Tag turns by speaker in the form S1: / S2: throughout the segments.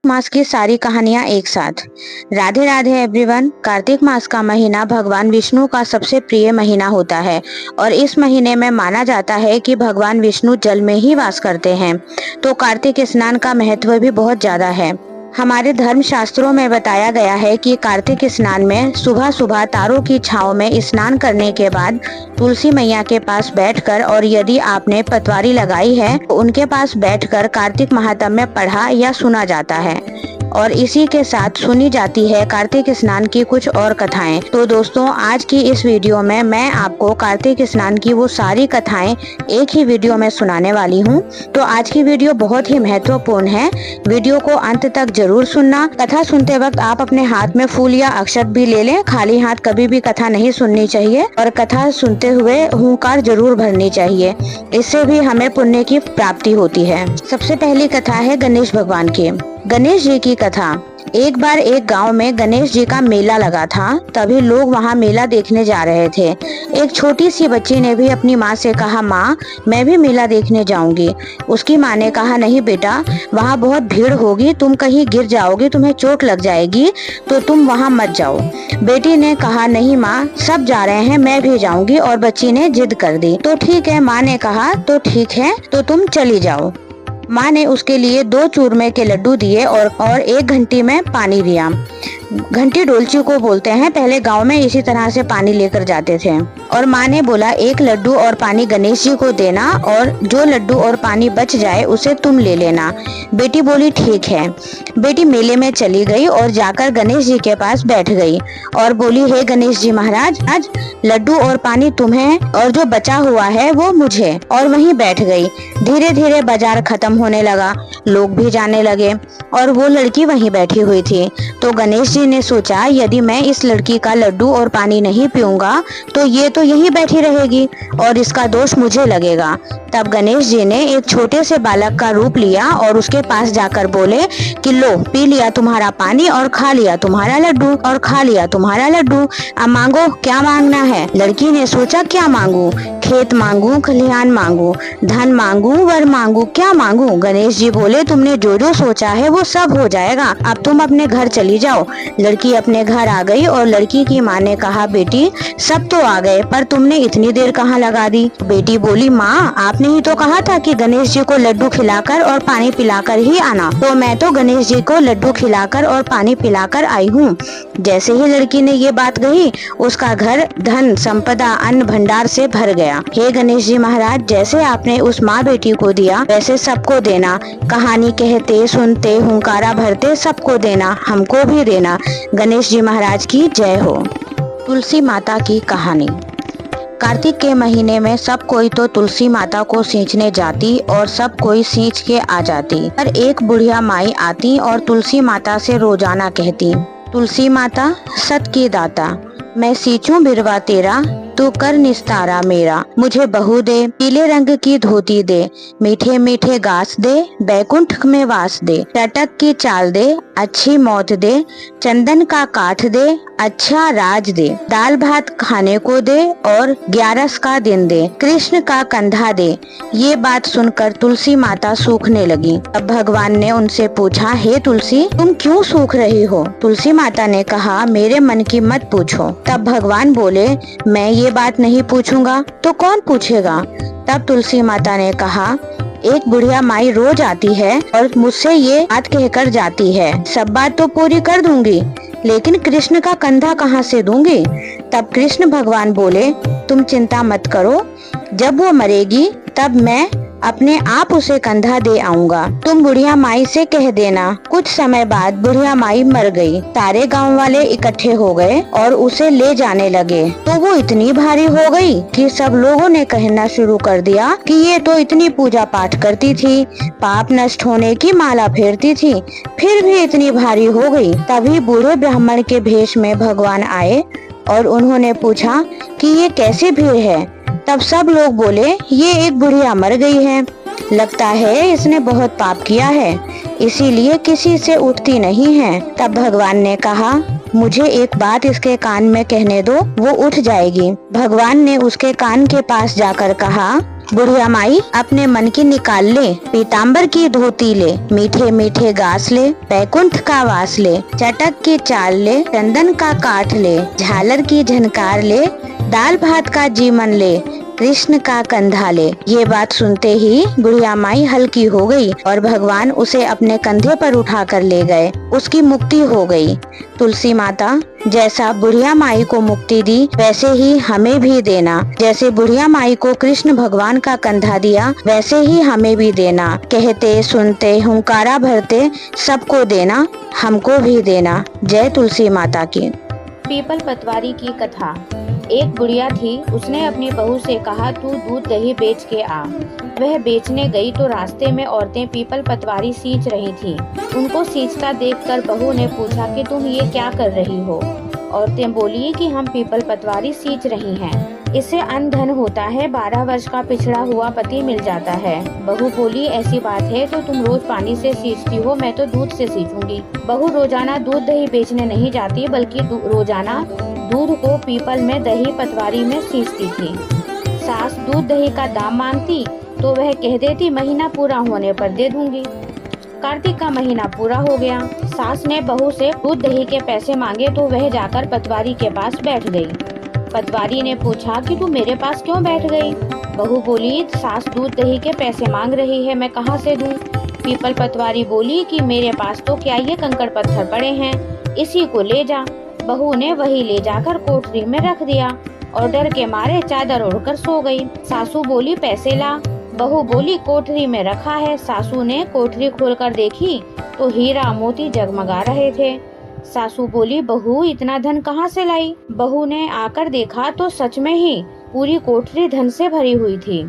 S1: मास की सारी कहानियां एक साथ। राधे राधे एवरीवन। कार्तिक मास का महीना भगवान विष्णु का सबसे प्रिय महीना होता है और इस महीने में माना जाता है कि भगवान विष्णु जल में ही वास करते हैं, तो कार्तिक स्नान का महत्व भी बहुत ज्यादा है। हमारे धर्म शास्त्रों में बताया गया है कि कार्तिक स्नान में सुबह सुबह तारों की छांव में स्नान करने के बाद तुलसी मैया के पास बैठकर, और यदि आपने पटवारी लगाई है तो उनके पास बैठकर कार्तिक महात्म्य पढ़ा या सुना जाता है और इसी के साथ सुनी जाती है कार्तिक स्नान की कुछ और कथाएं। तो दोस्तों, आज की इस वीडियो में मैं आपको कार्तिक स्नान की वो सारी कथाएं एक ही वीडियो में सुनाने वाली हूं। तो आज की वीडियो बहुत ही महत्वपूर्ण है, वीडियो को अंत तक जरूर सुनना। कथा सुनते वक्त आप अपने हाथ में फूल या अक्षत भी ले लें, खाली हाथ कभी भी कथा नहीं सुननी चाहिए और कथा सुनते हुए हुंकार जरूर भरनी चाहिए, इससे भी हमें पुण्य की प्राप्ति होती है। सबसे पहली कथा है गणेश भगवान की। गणेश जी की कथा। एक बार एक गांव में गणेश जी का मेला लगा था। तभी लोग वहां मेला देखने जा रहे थे। एक छोटी सी बच्ची ने भी अपनी माँ से कहा, माँ मैं भी मेला देखने जाऊंगी। उसकी माँ ने कहा, नहीं बेटा, वहां बहुत भीड़ होगी, तुम कहीं गिर जाओगी, तुम्हें चोट लग जाएगी, तो तुम वहां मत जाओ। बेटी ने कहा, नहीं माँ, सब जा रहे हैं, मैं भी जाऊंगी, और बच्ची ने जिद कर दी। तो ठीक है, माँ ने कहा, तो ठीक है, तो तुम चली जाओ। माँ ने उसके लिए 2 चूरमे के लड्डू दिए और 1 घंटी में पानी दिया। घंटी डोलची को बोलते हैं, पहले गांव में इसी तरह से पानी लेकर जाते थे। और माँ ने बोला, 1 लड्डू और पानी गणेश जी को देना और जो लड्डू और पानी बच जाए उसे तुम ले लेना। बेटी बोली, ठीक है। बेटी मेले में चली गई और जाकर गणेश जी के पास बैठ गई और बोली, हे गणेश जी महाराज, आज लड्डू और पानी तुम्हें और जो बचा हुआ है वो मुझे। और वहीं बैठ गई। धीरे धीरे बाजार खत्म होने लगा, लोग भी जाने लगे और वो लड़की वहीं बैठी हुई थी। तो गणेश जी ने सोचा, यदि मैं इस लड़की का लड्डू और पानी नहीं पीऊंगा तो ये तो यहीं बैठी रहेगी और इसका दोष मुझे लगेगा। तब गणेश जी ने एक छोटे से बालक का रूप लिया और उसके पास जाकर बोले कि लो, पी लिया तुम्हारा पानी और खा लिया तुम्हारा लड्डू और खा लिया तुम्हारा लड्डू, अब मांगो, क्या मांगना है। लड़की ने सोचा, क्या मांगू? खेत मांगू, खलिहान मांगू, धन मांगू, वर मांगू, क्या मांगू? गणेश जी बोले, तुमने जो जो सोचा है वो सब हो जाएगा, अब तुम अपने घर चली जाओ। लड़की अपने घर आ गई और लड़की की माँ ने कहा, बेटी सब तो आ गए, पर तुमने इतनी देर कहाँ लगा दी? बेटी बोली, माँ आपने ही तो कहा था कि गणेश जी को लड्डू खिलाकर और पानी पिलाकर ही आना, तो मैं तो गणेश जी को लड्डू खिलाकर और पानी पिलाकर आई हूँ। जैसे ही लड़की ने ये बात कही, उसका घर धन संपदा अन्न भंडार से भर गया। हे गणेश जी महाराज, जैसे आपने उस माँ बेटी को दिया वैसे सबको देना। कहानी कहते सुनते हुंकारा भरते सबको देना, हमको भी देना। गणेश जी महाराज की जय हो। तुलसी माता की कहानी। कार्तिक के महीने में सब कोई तो तुलसी माता को सींचने जाती और सब कोई सींच के आ जाती, पर एक बुढ़िया माई आती और तुलसी माता से रोजाना कहती, तुलसी माता सत की दाता, मैं सींचूं बिरवा तेरा, तू कर निस्तारा मेरा। मुझे बहू दे, पीले रंग की धोती दे, मीठे मीठे गास दे, बैकुंठ में वास दे, टटक की चाल दे, अच्छी मौत दे, चंदन का काठ दे, अच्छा राज दे, दाल भात खाने को दे और 11 का दिन दे, कृष्ण का कंधा दे। ये बात सुनकर तुलसी माता सूखने लगी। अब भगवान ने उनसे पूछा, हे तुलसी, तुम क्यों सूख रही हो? तुलसी माता ने कहा, मेरे मन की मत पूछो। तब भगवान बोले, मैं ये बात नहीं पूछूंगा तो कौन पूछेगा? तब तुलसी माता ने कहा, एक बुढ़िया माई रोज आती है और मुझसे ये बात कहकर जाती है, सब बात तो पूरी कर दूंगी, लेकिन कृष्ण का कंधा कहाँ से दूंगी? तब कृष्ण भगवान बोले, तुम चिंता मत करो, जब वो मरेगी तब मैं अपने आप उसे कंधा दे आऊंगा। तुम बुढ़िया माई से कह देना। कुछ समय बाद बुढ़िया माई मर गई। सारे गांव वाले इकट्ठे हो गए और उसे ले जाने लगे, तो वो इतनी भारी हो गई कि सब लोगों ने कहना शुरू कर दिया कि ये तो इतनी पूजा पाठ करती थी, पाप नष्ट होने की माला फेरती थी, फिर भी इतनी भारी हो गई। तभी बूढ़े ब्राह्मण के भेष में भगवान आए और उन्होंने पूछा कि ये कैसी भीड़ है? तब सब लोग बोले, ये एक बुढ़िया मर गई है, लगता है इसने बहुत पाप किया है, इसीलिए किसी से उठती नहीं है। तब भगवान ने कहा, मुझे एक बात इसके कान में कहने दो, वो उठ जाएगी। भगवान ने उसके कान के पास जाकर कहा, बुढ़िया माई, अपने मन की निकाल ले, पीताम्बर की धोती ले, मीठे मीठे गास ले, बैकुंठ का वास ले, चटक की चाल ले, चंदन का काठ ले, झालर की झनकार ले, दाल भात का जीवन ले, कृष्ण का कंधा ले। ये बात सुनते ही बुढ़िया माई हल्की हो गई और भगवान उसे अपने कंधे पर उठा कर ले गए। उसकी मुक्ति हो गई। तुलसी माता, जैसा बुढ़िया माई को मुक्ति दी वैसे ही हमें भी देना। जैसे बुढ़िया माई को कृष्ण भगवान का कंधा दिया वैसे ही हमें भी देना। कहते सुनते हुंकारा भरते सबको देना, हमको भी देना। जय तुलसी माता की।
S2: पीपल पतवारी की कथा। एक बुढ़िया थी, उसने अपनी बहू से कहा, तू दूध दही बेच के आ। वह बेचने गई तो रास्ते में औरतें पीपल पतवारी सींच रही थीं। उनको सींचता देखकर बहू ने पूछा कि तुम ये क्या कर रही हो? औरतें बोली कि हम पीपल पतवारी सींच रही हैं। इससे अन्न धन होता है, 12 वर्ष का पिछड़ा हुआ पति मिल जाता है। बहू बोली, ऐसी बात है तो तुम रोज पानी से सींचती हो, मैं तो दूध से सींचूंगी। बहू रोजाना दूध दही बेचने नहीं जाती, बल्कि रोजाना दूध को पीपल में दही पतवारी में सींचती थी। सास दूध दही का दाम मांगती तो वह कह देती, महीना पूरा होने पर दे दूंगी। कार्तिक का महीना पूरा हो गया। सास ने बहू से दूध दही के पैसे मांगे तो वह जाकर पतवारी के पास बैठ गई। पतवारी ने पूछा कि तू मेरे पास क्यों बैठ गई? बहू बोली, सास दूध दही के पैसे मांग रही है, मैं कहाँ से दूं? पीपल पतवारी बोली कि मेरे पास तो क्या ये कंकड़ पत्थर पड़े हैं, इसी को ले जा। बहू ने वही ले जाकर कोठरी में रख दिया और डर के मारे चादर ओढ़कर सो गई। सासू बोली, पैसे ला। बहू बोली, कोठरी में रखा है। सासू ने कोठरी खोलकर देखी तो हीरा मोती जगमगा रहे थे। सासू बोली, बहू इतना धन कहाँ से लाई? बहू ने आकर देखा तो सच में ही पूरी कोठरी धन से भरी हुई थी।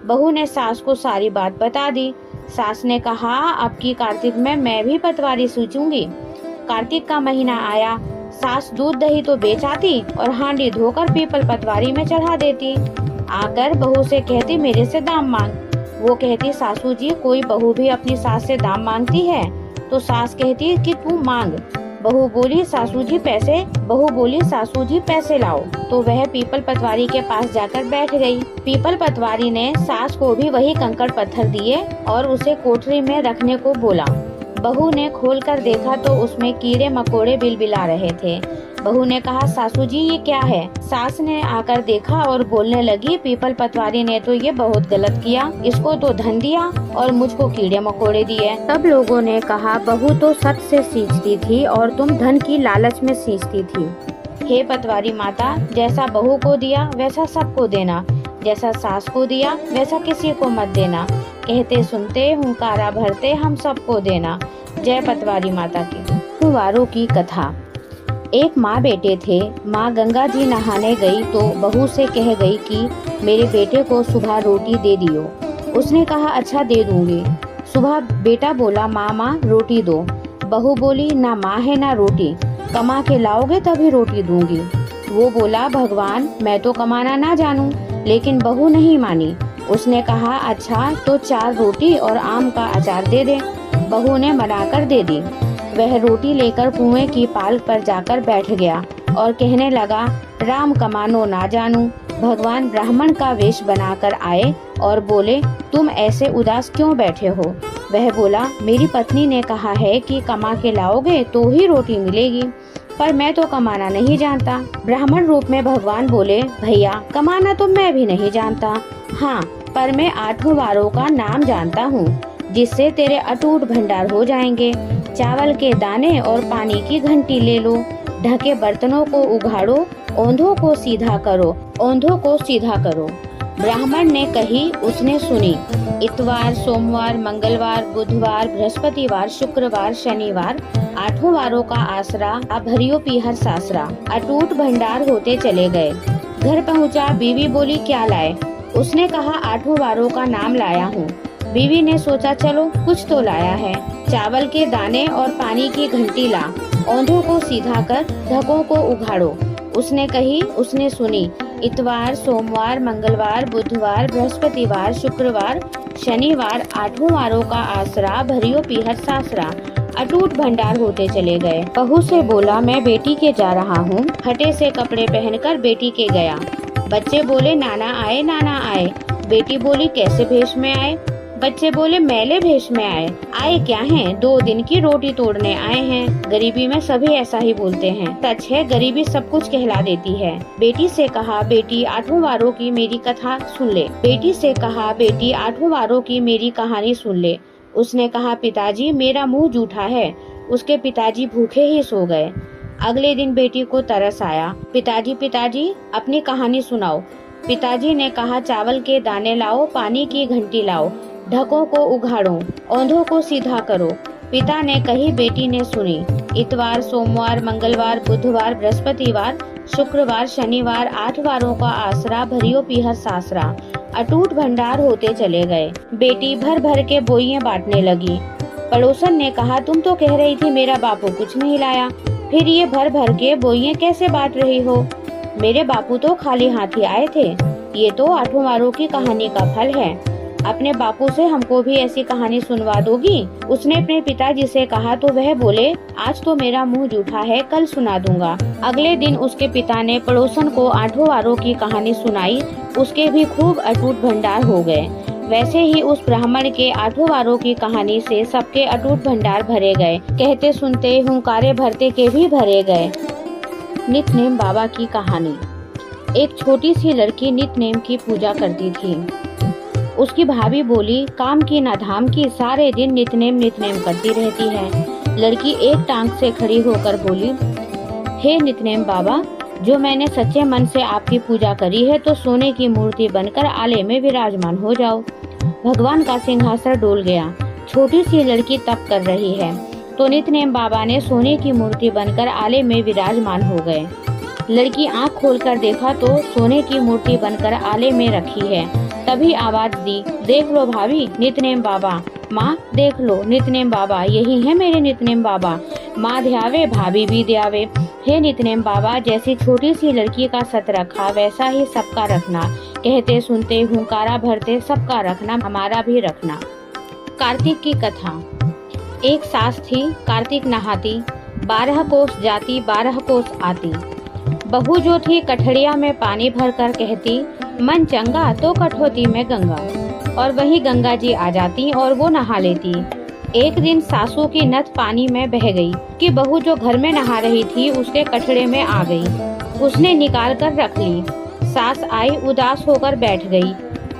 S2: बहू ने सास को सारी बात बता दी। सास ने कहा, अब की कार्तिक में मैं भी पतवारी सींचूंगी। कार्तिक का महीना आया। सास दूध दही तो बेच आती और हांडी धोकर पीपल पतवारी में चढ़ा देती। आकर बहू से कहती, मेरे से दाम मांग। वो कहती, सासू जी, कोई बहू भी अपनी सास से दाम मांगती है? तो सास कहती कि तू मांग। बहू बोली, सासू जी पैसे। बहू बोली, सासू जी पैसे लाओ। तो वह पीपल पतवारी के पास जाकर बैठ गई। पीपल पतवारी ने सास को भी वही कंकड़ पत्थर दिए और उसे कोठरी में रखने को बोला। बहू ने खोलकर देखा तो उसमें कीड़े मकोड़े बिलबिला रहे थे। बहू ने कहा, सासू जी ये क्या है? सास ने आकर देखा और बोलने लगी, पीपल पतवारी ने तो ये बहुत गलत किया, इसको तो धन दिया और मुझको कीड़े मकोड़े दिए। सब लोगों ने कहा, बहू तो सच से सींचती थी और तुम धन की लालच में सींचती थी। हे पतवारी माता, जैसा बहू को दिया वैसा सबको देना, जैसा सास को दिया वैसा किसी को मत देना। कहते सुनते हुंकारा भरते हम सबको देना। जय पतवारी माता की। कुंवारों की कथा। एक माँ बेटे थे। माँ गंगा जी नहाने गई तो बहू से कह गई कि मेरे बेटे को सुबह रोटी दे दियो। उसने कहा, अच्छा दे दूंगी। सुबह बेटा बोला, माँ रोटी दो। बहू बोली, ना माँ है ना रोटी, कमा के लाओगे तभी रोटी दूंगी। वो बोला, भगवान मैं तो कमाना ना जानूं। लेकिन बहू नहीं मानी। उसने कहा, अच्छा तो 4 रोटी और आम का अचार दे दे। बहू ने मनाकर दे दी। वह रोटी लेकर कुएं की पाल पर जाकर बैठ गया और कहने लगा, राम कमानो ना जानू। भगवान ब्राह्मण का वेश बनाकर आए और बोले, तुम ऐसे उदास क्यों बैठे हो? वह बोला, मेरी पत्नी ने कहा है कि कमा के लाओगे तो ही रोटी मिलेगी, पर मैं तो कमाना नहीं जानता। ब्राह्मण रूप में भगवान बोले, भैया कमाना तो मैं भी नहीं जानता, हाँ पर मैं 8 वारों का नाम जानता हूँ, जिससे तेरे अटूट भंडार हो जाएंगे। चावल के दाने और पानी की घंटी ले लो, ढके बर्तनों को उघाड़ो, औंधों को सीधा करो, औंधों को सीधा करो। ब्राह्मण ने कही, उसने सुनी। इतवार, सोमवार, मंगलवार, बुधवार, बृहस्पतिवार, शुक्रवार, शनिवार, 8 वारों का आसरा, भरियो पीहर सासरा। अटूट भंडार होते चले गए। घर पहुँचा, बीवी बोली, क्या लाए? उसने कहा, 8 वारों का नाम लाया हूँ। बीवी ने सोचा, चलो कुछ तो लाया है। चावल के दाने और पानी की घंटी ला, औंधों को सीधा कर, ढकों को उघाड़ो। उसने कही, उसने सुनी। इतवार, सोमवार, मंगलवार, बुधवार, बृहस्पतिवार, शुक्रवार, शनिवार, 8 वारों का आसरा, भरियो पीहर सासरा। अटूट भंडार होते चले गए। बहू से बोला, मैं बेटी के जा रहा हूँ। फटे से कपड़े पहनकर बेटी के गया। बच्चे बोले, नाना आए, नाना आए। बेटी बोली, कैसे भेष में आए? बच्चे बोले, मैले भेष में आए। आए क्या हैं? 2 दिन की रोटी तोड़ने आए हैं। गरीबी में सभी ऐसा ही बोलते हैं। सच है, गरीबी सब कुछ कहला देती है। बेटी से कहा, बेटी 8 वारों की मेरी कथा सुन ले। बेटी से कहा, बेटी 8 वारों की मेरी कहानी सुन ले। उसने कहा, पिताजी मेरा मुंह जूठा है। उसके पिताजी भूखे ही सो गए। अगले दिन बेटी को तरस आया। पिताजी पिताजी अपनी कहानी सुनाओ। पिताजी ने कहा, चावल के दाने लाओ, पानी की घंटी लाओ, ढकों को उघाड़ो, औंधों को सीधा करो। पिता ने कही, बेटी ने सुनी। इतवार, सोमवार, मंगलवार, बुधवार, बृहस्पतिवार, शुक्रवार, शनिवार, 8 वारों का आसरा, भरियो पीहर सासरा। अटूट भंडार होते चले गए। बेटी भर भर के बोइयां बांटने लगी। पड़ोसन ने कहा, तुम तो कह रही थी मेरा बापू कुछ नहीं लाया, फिर ये भर भर के बोइयां कैसे बांट रही हो? मेरे बापू तो खाली हाथी आए थे। ये तो 8 वारों की कहानी का फल है। अपने बापू से हमको भी ऐसी कहानी सुनवा दोगी? उसने अपने पिताजी से कहा तो वह बोले, आज तो मेरा मुंह जूठा है, कल सुना दूंगा। अगले दिन उसके पिता ने पड़ोसन को 8 वारों की कहानी सुनाई। उसके भी खूब अटूट भंडार हो गए। वैसे ही उस ब्राह्मण के 8 वारों की कहानी से सबके अटूट भंडार भरे गए। कहते सुनते हुंकारे भरते के भी भरे गए। नितनेम बाबा की कहानी। एक छोटी सी लड़की नितनेम की पूजा करती थी। उसकी भाभी बोली, काम की ना धाम की, सारे दिन नितनेम करती रहती है। लड़की एक टांग से खड़ी होकर बोली, हे नितनेम बाबा, जो मैंने सच्चे मन से आपकी पूजा करी है तो सोने की मूर्ति बनकर आले में विराजमान हो जाओ। भगवान का सिंहासन डोल गया। छोटी सी लड़की तप कर रही है तो नितनेम बाबा ने सोने की मूर्ति बनकर आले में विराजमान हो गए। लड़की आंख खोलकर देखा तो सोने की मूर्ति बनकर आले में रखी है। तभी आवाज दी, देख लो भाभी, नितनेम बाबा। माँ देख लो, नितनेम बाबा, यही है मेरे नितनेम बाबा। माँ ध्यावे, भाभी भी ध्यावे। हे नितनेम बाबा, जैसी छोटी सी लड़की का सत रखा वैसा ही सबका रखना। कहते सुनते हुंकारा भरते सबका रखना, हमारा भी रखना। कार्तिक की कथा। एक सास थी, कार्तिक नहाती, 12 कोस जाती, 12 कोस आती। बहू जो थी कठड़िया में पानी भरकर कहती, मन चंगा तो कठौती में गंगा। और वही गंगा जी आ जाती और वो नहा लेती। एक दिन सासू की नथ पानी में बह गई कि बहू जो घर में नहा रही थी उसके कठड़े में आ गई। उसने निकाल कर रख ली। सास आई, उदास होकर बैठ गई।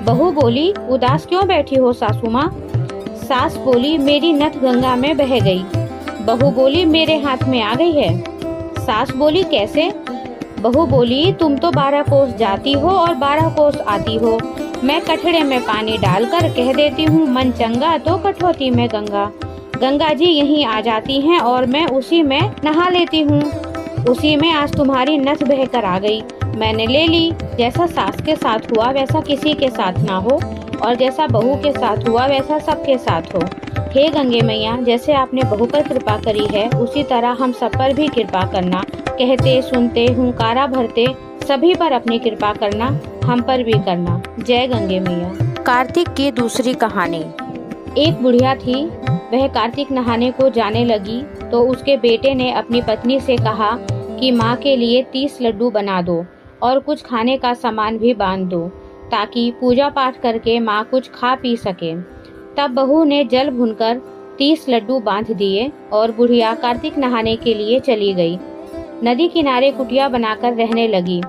S2: बहू बोली, उदास क्यों बैठी हो सासू माँ? सास बोली, मेरी नथ गंगा में बह गई। बहू बोली, मेरे हाथ में आ गई है। सास बोली, कैसे? बहू बोली, तुम तो 12 कोस जाती हो और 12 कोस आती हो। मैं कठड़े में पानी डालकर कह देती हूँ, मन चंगा तो कठौती में गंगा। गंगा जी यहीं आ जाती हैं और मैं उसी में नहा लेती हूँ। उसी में आज तुम्हारी नथ बहकर आ गई, मैंने ले ली। जैसा सास के साथ हुआ वैसा किसी के साथ ना हो, और जैसा बहू के साथ हुआ वैसा सबके साथ हो। हे गंगे मैया, जैसे आपने बहू पर कृपा करी है उसी तरह हम सब पर भी कृपा करना। कहते सुनते हुंकारा भरते सभी पर अपनी कृपा करना, हम पर भी करना। जय गंगे मैया। कार्तिक की दूसरी कहानी। एक बुढ़िया थी, वह कार्तिक नहाने को जाने लगी तो उसके बेटे ने अपनी पत्नी से कहा कि माँ के लिए 30 लड्डू बना दो और कुछ खाने का सामान भी बांध दो ताकि पूजा पाठ करके माँ कुछ खा पी सके। तब बहू ने जल भूनकर 30 लड्डू बांध दिए और बुढ़िया कार्तिक नहाने के लिए चली गई। नदी किनारे कुटिया बनाकर रहने लगी।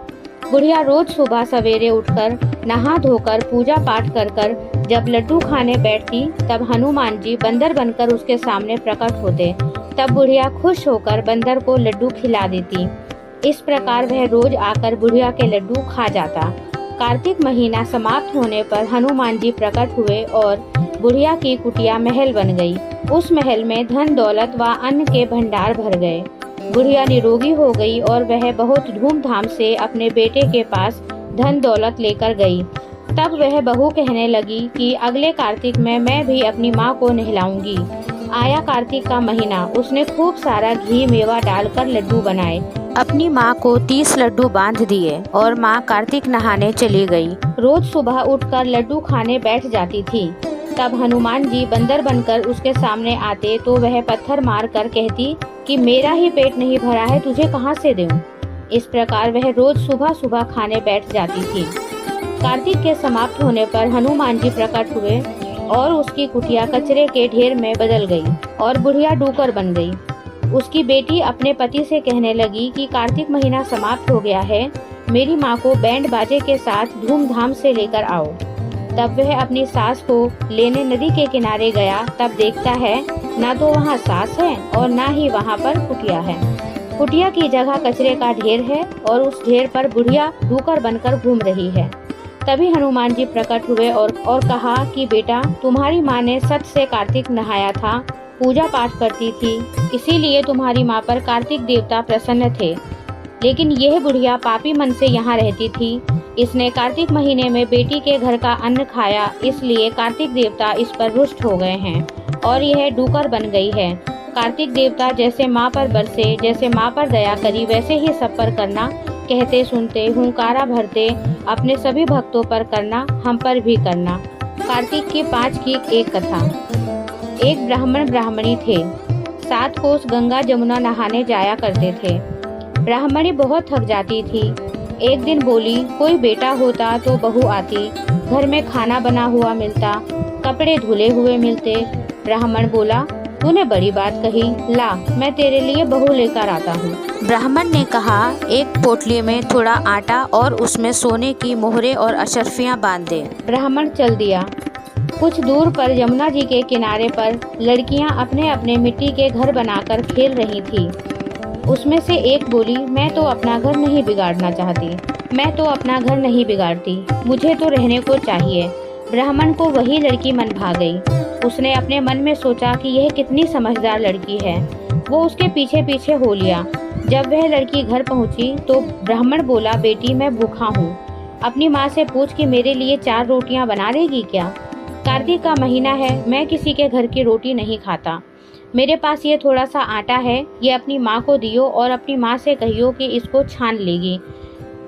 S2: बुढ़िया रोज सुबह सवेरे उठकर नहा धोकर पूजा पाठ कर कर जब लड्डू खाने बैठती तब हनुमान जी बंदर बनकर उसके सामने प्रकट होते। तब बुढ़िया खुश होकर बंदर को लड्डू खिला देती। इस प्रकार वह रोज आकर बुढ़िया के लड्डू खा जाता। कार्तिक महीना समाप्त होने पर हनुमान जी प्रकट हुए और बुढ़िया की कुटिया महल बन गई। उस महल में धन दौलत व अन्न के भंडार भर गए। बुढ़िया निरोगी हो गई और वह बहुत धूमधाम से अपने बेटे के पास धन दौलत लेकर गई। तब वह बहू कहने लगी कि अगले कार्तिक में मैं भी अपनी माँ को नहलाऊंगी। आया कार्तिक का महीना, उसने खूब सारा घी मेवा डालकर लड्डू बनाए। अपनी माँ को 30 लड्डू बांध दिए और माँ कार्तिक नहाने चली गई। रोज सुबह उठकर लड्डू खाने बैठ जाती थी। तब हनुमान जी बंदर बनकर उसके सामने आते तो वह पत्थर मार कर कहती कि मेरा ही पेट नहीं भरा है, तुझे कहाँ से दूं। इस प्रकार वह रोज सुबह सुबह खाने बैठ जाती थी। कार्तिक के समाप्त होने पर हनुमान जी प्रकट हुए और उसकी कुटिया कचरे के ढेर में बदल गई और बुढ़िया डूकर बन गई। उसकी बेटी अपने पति से कहने लगी कि कार्तिक महीना समाप्त हो गया है, मेरी माँ को बैंड बाजे के साथ धूमधाम से लेकर आओ। तब वह अपनी सास को लेने नदी के किनारे गया। तब देखता है ना तो वहाँ सास है और ना ही वहाँ पर कुटिया है। कुटिया की जगह कचरे का ढेर है और उस ढेर पर बुढ़िया डूकर बनकर घूम रही है। तभी हनुमान जी प्रकट हुए और कहा कि बेटा, तुम्हारी माँ ने सच से कार्तिक नहाया था, पूजा पाठ करती थी, इसीलिए तुम्हारी माँ पर कार्तिक देवता प्रसन्न थे। लेकिन यह बुढ़िया पापी मन से यहाँ रहती थी। इसने कार्तिक महीने में बेटी के घर का अन्न खाया, इसलिए कार्तिक देवता इस पर रुष्ट हो गए हैं और यह डूकर बन गई है। कार्तिक देवता जैसे माँ पर बरसे, जैसे माँ पर दया करी, वैसे ही सब पर करना। कहते सुनते हुंकारा भरते अपने सभी भक्तों पर करना, हम पर भी करना। कार्तिक की 5 की एक कथा। एक ब्राह्मण ब्राह्मणी थे। 7 कोस गंगा जमुना नहाने जाया करते थे। ब्राह्मणी बहुत थक जाती थी। एक दिन बोली, कोई बेटा होता तो बहू आती, घर में खाना बना हुआ मिलता, कपड़े धुले हुए मिलते। ब्राह्मण बोला, तूने बड़ी बात कही, ला मैं तेरे लिए बहू लेकर आता हूँ।
S1: ब्राह्मण ने कहा, एक पोटली में थोड़ा आटा और उसमें सोने की मोहरें और अशर्फियाँ बांध दे।
S2: ब्राह्मण चल दिया। कुछ दूर पर यमुना जी के किनारे पर लड़कियां अपने अपने मिट्टी के घर बनाकर खेल रही थी। उसमें से एक बोली, मैं तो अपना घर नहीं बिगाड़ना चाहती, मैं तो अपना घर नहीं बिगाड़ती, मुझे तो रहने को चाहिए। ब्राह्मण को वही लड़की मन भा गई। उसने अपने मन में सोचा कि यह कितनी समझदार लड़की है। वो उसके पीछे पीछे हो लिया। जब वह लड़की घर पहुंची तो ब्राह्मण बोला, बेटी मैं भूखा हूँ, अपनी माँ से पूछ कि मेरे लिए 4 रोटियां बना देगी क्या। कार्तिक का महीना है, मैं किसी के घर की रोटी नहीं खाता। मेरे पास ये थोड़ा सा आटा है, ये अपनी माँ को दियो और अपनी माँ से कहियो कि इसको छान लेगी।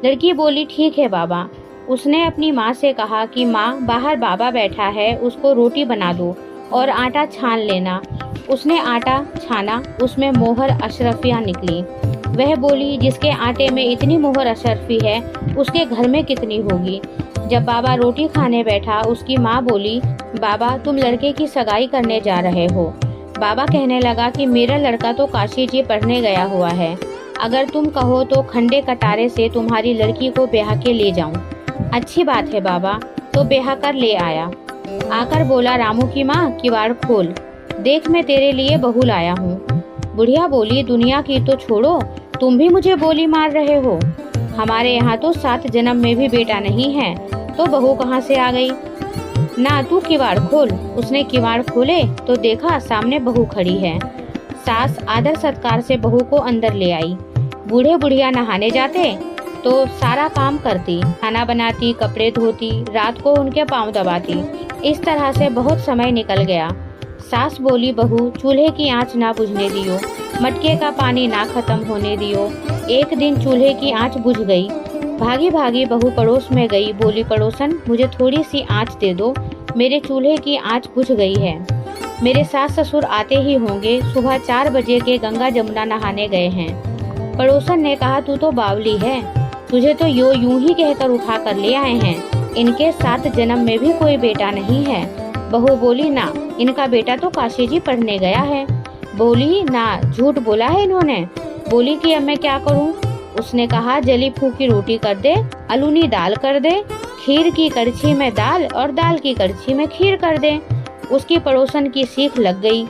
S2: लड़की बोली, ठीक है बाबा। उसने अपनी माँ से कहा कि माँ, बाहर बाबा बैठा है, उसको रोटी बना दो और आटा छान लेना। उसने आटा छाना, उसमें मोहर अशरफियाँ निकली। वह बोली, जिसके आटे में इतनी मोहर अशरफी है, उसके घर में कितनी होगी। जब बाबा रोटी खाने बैठा, उसकी माँ बोली, बाबा तुम लड़के की सगाई करने जा रहे हो। बाबा कहने लगा कि मेरा लड़का तो काशी जी पढ़ने गया हुआ है, अगर तुम कहो तो खंडे कटारे से तुम्हारी लड़की को ब्याह के ले जाऊं। अच्छी बात है बाबा। तो ब्याह कर ले आया। आकर बोला, रामू की माँ, किवाड़ खोल, देख मैं तेरे लिए बहू लाया हूँ। बुढ़िया बोली, दुनिया की तो छोड़ो, तुम भी मुझे बोली मार रहे हो। हमारे यहाँ तो 7 जन्म में भी बेटा नहीं है, तो बहू कहाँ से आ गई। ना तू किवाड़ खोल। उसने किवाड़ खोले तो देखा सामने बहू खड़ी है। सास आदर सत्कार से बहू को अंदर ले आई। बूढ़े बुढ़िया नहाने जाते तो सारा काम करती, खाना बनाती, कपड़े धोती, रात को उनके पांव दबाती। इस तरह से बहुत समय निकल गया। सास बोली, बहू चूल्हे की आंच ना बुझने दियो, मटके का पानी ना खत्म होने दियो। एक दिन चूल्हे की आंच बुझ गई। भागी भागी बहू पड़ोस में गई। बोली, पड़ोसन मुझे थोड़ी सी आंच दे दो, मेरे चूल्हे की आंच बुझ गई है। मेरे सास ससुर आते ही होंगे, सुबह 4 बजे के गंगा जमुना नहाने गए हैं। पड़ोसन ने कहा, तू तो बावली है, तुझे तो यूं ही कहकर उठा कर ले आए हैं। इनके 7 जन्म में भी कोई बेटा नहीं है। बहू बोली, ना, इनका बेटा तो काशी जी पढ़ने गया है। बोली, ना, झूठ बोला है इन्होंने। बोली कि अब मैं क्या करूं। उसने कहा, जली फूकी रोटी कर दे, अलूनी दाल कर दे, खीर की कड़छी में दाल और दाल की कड़छी में खीर कर दे। उसकी पड़ोसन की सीख लग गई।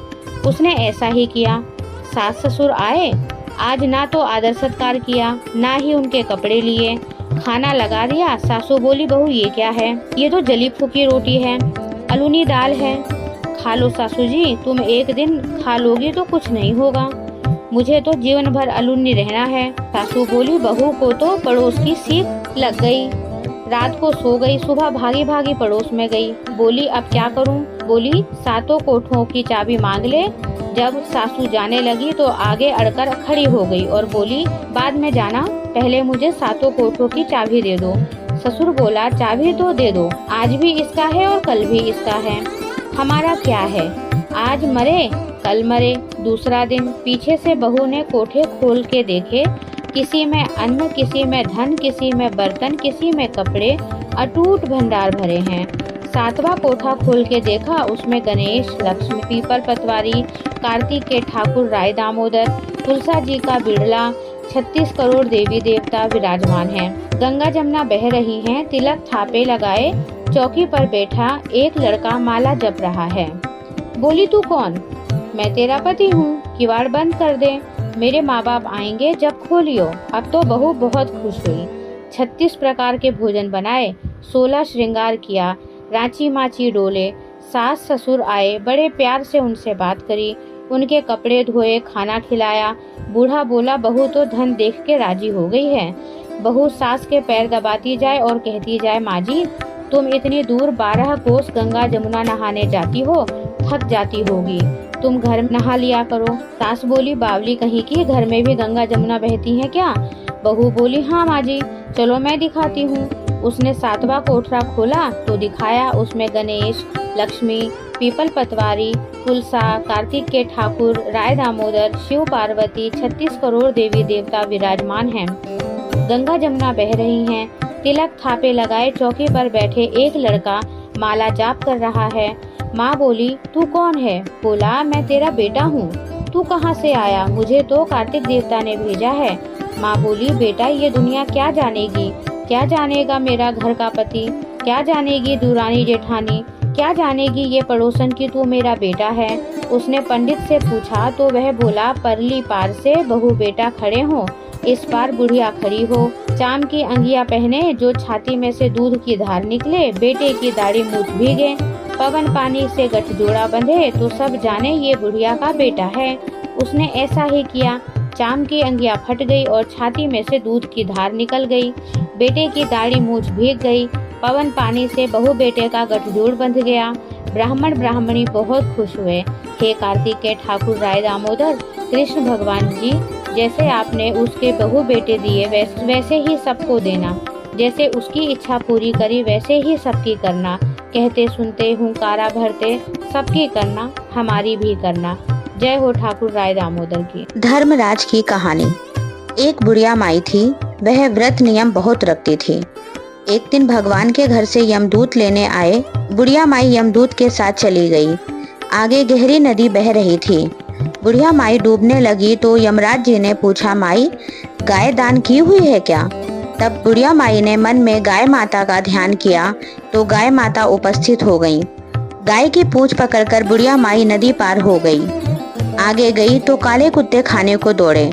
S2: उसने ऐसा ही किया। सास ससुर आए, आज ना तो आदर सत्कार किया, ना ही उनके कपड़े लिए, खाना लगा दिया। सासू बोली, बहू ये क्या है, ये तो जली फूकी रोटी है, अलूनी दाल है, खा लो सासू जी, तुम एक दिन खा लोगी तो कुछ नहीं होगा, मुझे तो जीवन भर अलूनी रहना है। सासू बोली, बहू को तो पड़ोस की सीख लग गई। रात को सो गई, सुबह भागी भागी पड़ोस में गई। बोली, अब क्या करूं। बोली, 7 कोठों की चाबी मांग ले। जब सासू जाने लगी तो आगे अड़कर खड़ी हो गई और बोली, बाद में जाना, पहले मुझे 7 कोठों की चाबी दे दो। ससुर बोला, चाबी तो दे दो, आज भी इसका है और कल भी इसका है। हमारा क्या है, आज मरे कल मरे। दूसरा दिन पीछे से बहू ने कोठे खोल के देखे, किसी में अन्न, किसी में धन, किसी में बर्तन, किसी में कपड़े, अटूट भंडार भरे हैं। सातवां कोठा खोल के देखा, उसमें गणेश, लक्ष्मी, पीपल पतवारी, कार्तिक के ठाकुर राय दामोदर, तुलसा जी का बिड़ला, 36 करोड़ देवी देवता विराजमान हैं। गंगा जमुना बह रही हैं, तिलक थापे लगाए चौकी पर बैठा एक लड़का माला जप रहा है। बोली, तू कौन? मैं तेरा पति हूँ, किवाड़ बंद कर दे, मेरे माँ बाप आएंगे जब खोलियो। अब तो बहू बहुत खुश हुई। 36 प्रकार के भोजन बनाए, 16 श्रृंगार किया, रांची माची डोले। सास ससुर आए, बड़े प्यार से उनसे बात करी, उनके कपड़े धोए, खाना खिलाया। बूढ़ा बोला, बहू तो धन देख के राजी हो गई है। बहू सास के पैर दबाती जाए और कहती जाए, माँ जी तुम इतनी दूर 12 कोस गंगा जमुना नहाने जाती हो, थक जाती होगी, तुम घर में नहा लिया करो। सास बोली, बावली कहीं की, घर में भी गंगा जमुना बहती है क्या? बहू बोली, हाँ माँ जी, चलो मैं दिखाती हूँ। उसने 7वां कोठरा खोला तो दिखाया, उसमें गणेश, लक्ष्मी, पीपल पतवारी, तुलसा, कार्तिक के ठाकुर राय दामोदर, शिव पार्वती, 36 करोड़ देवी देवता विराजमान हैं। गंगा जमुना बह रही हैं। तिलक थापे लगाए चौकी पर बैठे एक लड़का माला जाप कर रहा है। माँ बोली, तू कौन है? बोला, मैं तेरा बेटा हूँ। तू कहाँ से आया? मुझे तो कार्तिक देवता ने भेजा है। माँ बोली, बेटा ये दुनिया क्या जानेगी, क्या जानेगा मेरा घर का पति, क्या जानेगी दूरानी जेठानी, क्या जानेगी ये पड़ोसन की तू मेरा बेटा है। उसने पंडित से पूछा तो वह बोला, परली पार से बहू बेटा खड़े हो, इस पार बुढ़िया खड़ी हो। चाम की अंगिया पहने, जो छाती में से दूध की धार निकले, बेटे की दाढ़ी मूछ भीगे, पवन पानी से गठजोड़ा बंधे, तो सब जाने ये बुढ़िया का बेटा है। उसने ऐसा ही किया। चाम की अंगिया फट गई और छाती में से दूध की धार निकल गई, बेटे की दाढ़ी मूछ भीग गई, पवन पानी से बहू बेटे का गठजोड़ बंध गया। ब्राह्मण ब्राह्मणी बहुत खुश हुए। हे कार्तिक के ठाकुर राय दामोदर, कृष्ण भगवान जी, जैसे आपने उसके बहू बेटे दिए वैसे ही सबको देना, जैसे उसकी इच्छा पूरी करी वैसे ही सबकी करना, कहते सुनते हुंकारा भरते सबकी करना, हमारी भी करना। जय हो ठाकुर राय दामोदर की।
S1: धर्मराज की कहानी। एक बुढ़िया माई थी, वह व्रत नियम बहुत रखती थी। एक दिन भगवान के घर से यमदूत लेने आए। बुढ़िया माई यमदूत के साथ चली गई। आगे गहरी नदी बह रही थी। बुढ़िया माई डूबने लगी तो यमराज जी ने पूछा, माई गाय दान की हुई है क्या? तब बुढ़िया माई ने मन में गाय माता का ध्यान किया तो गाय माता उपस्थित हो गई। गाय की पूंछ पकड़कर बुढ़िया माई नदी पार हो गई। आगे गई तो काले कुत्ते खाने को दौड़े।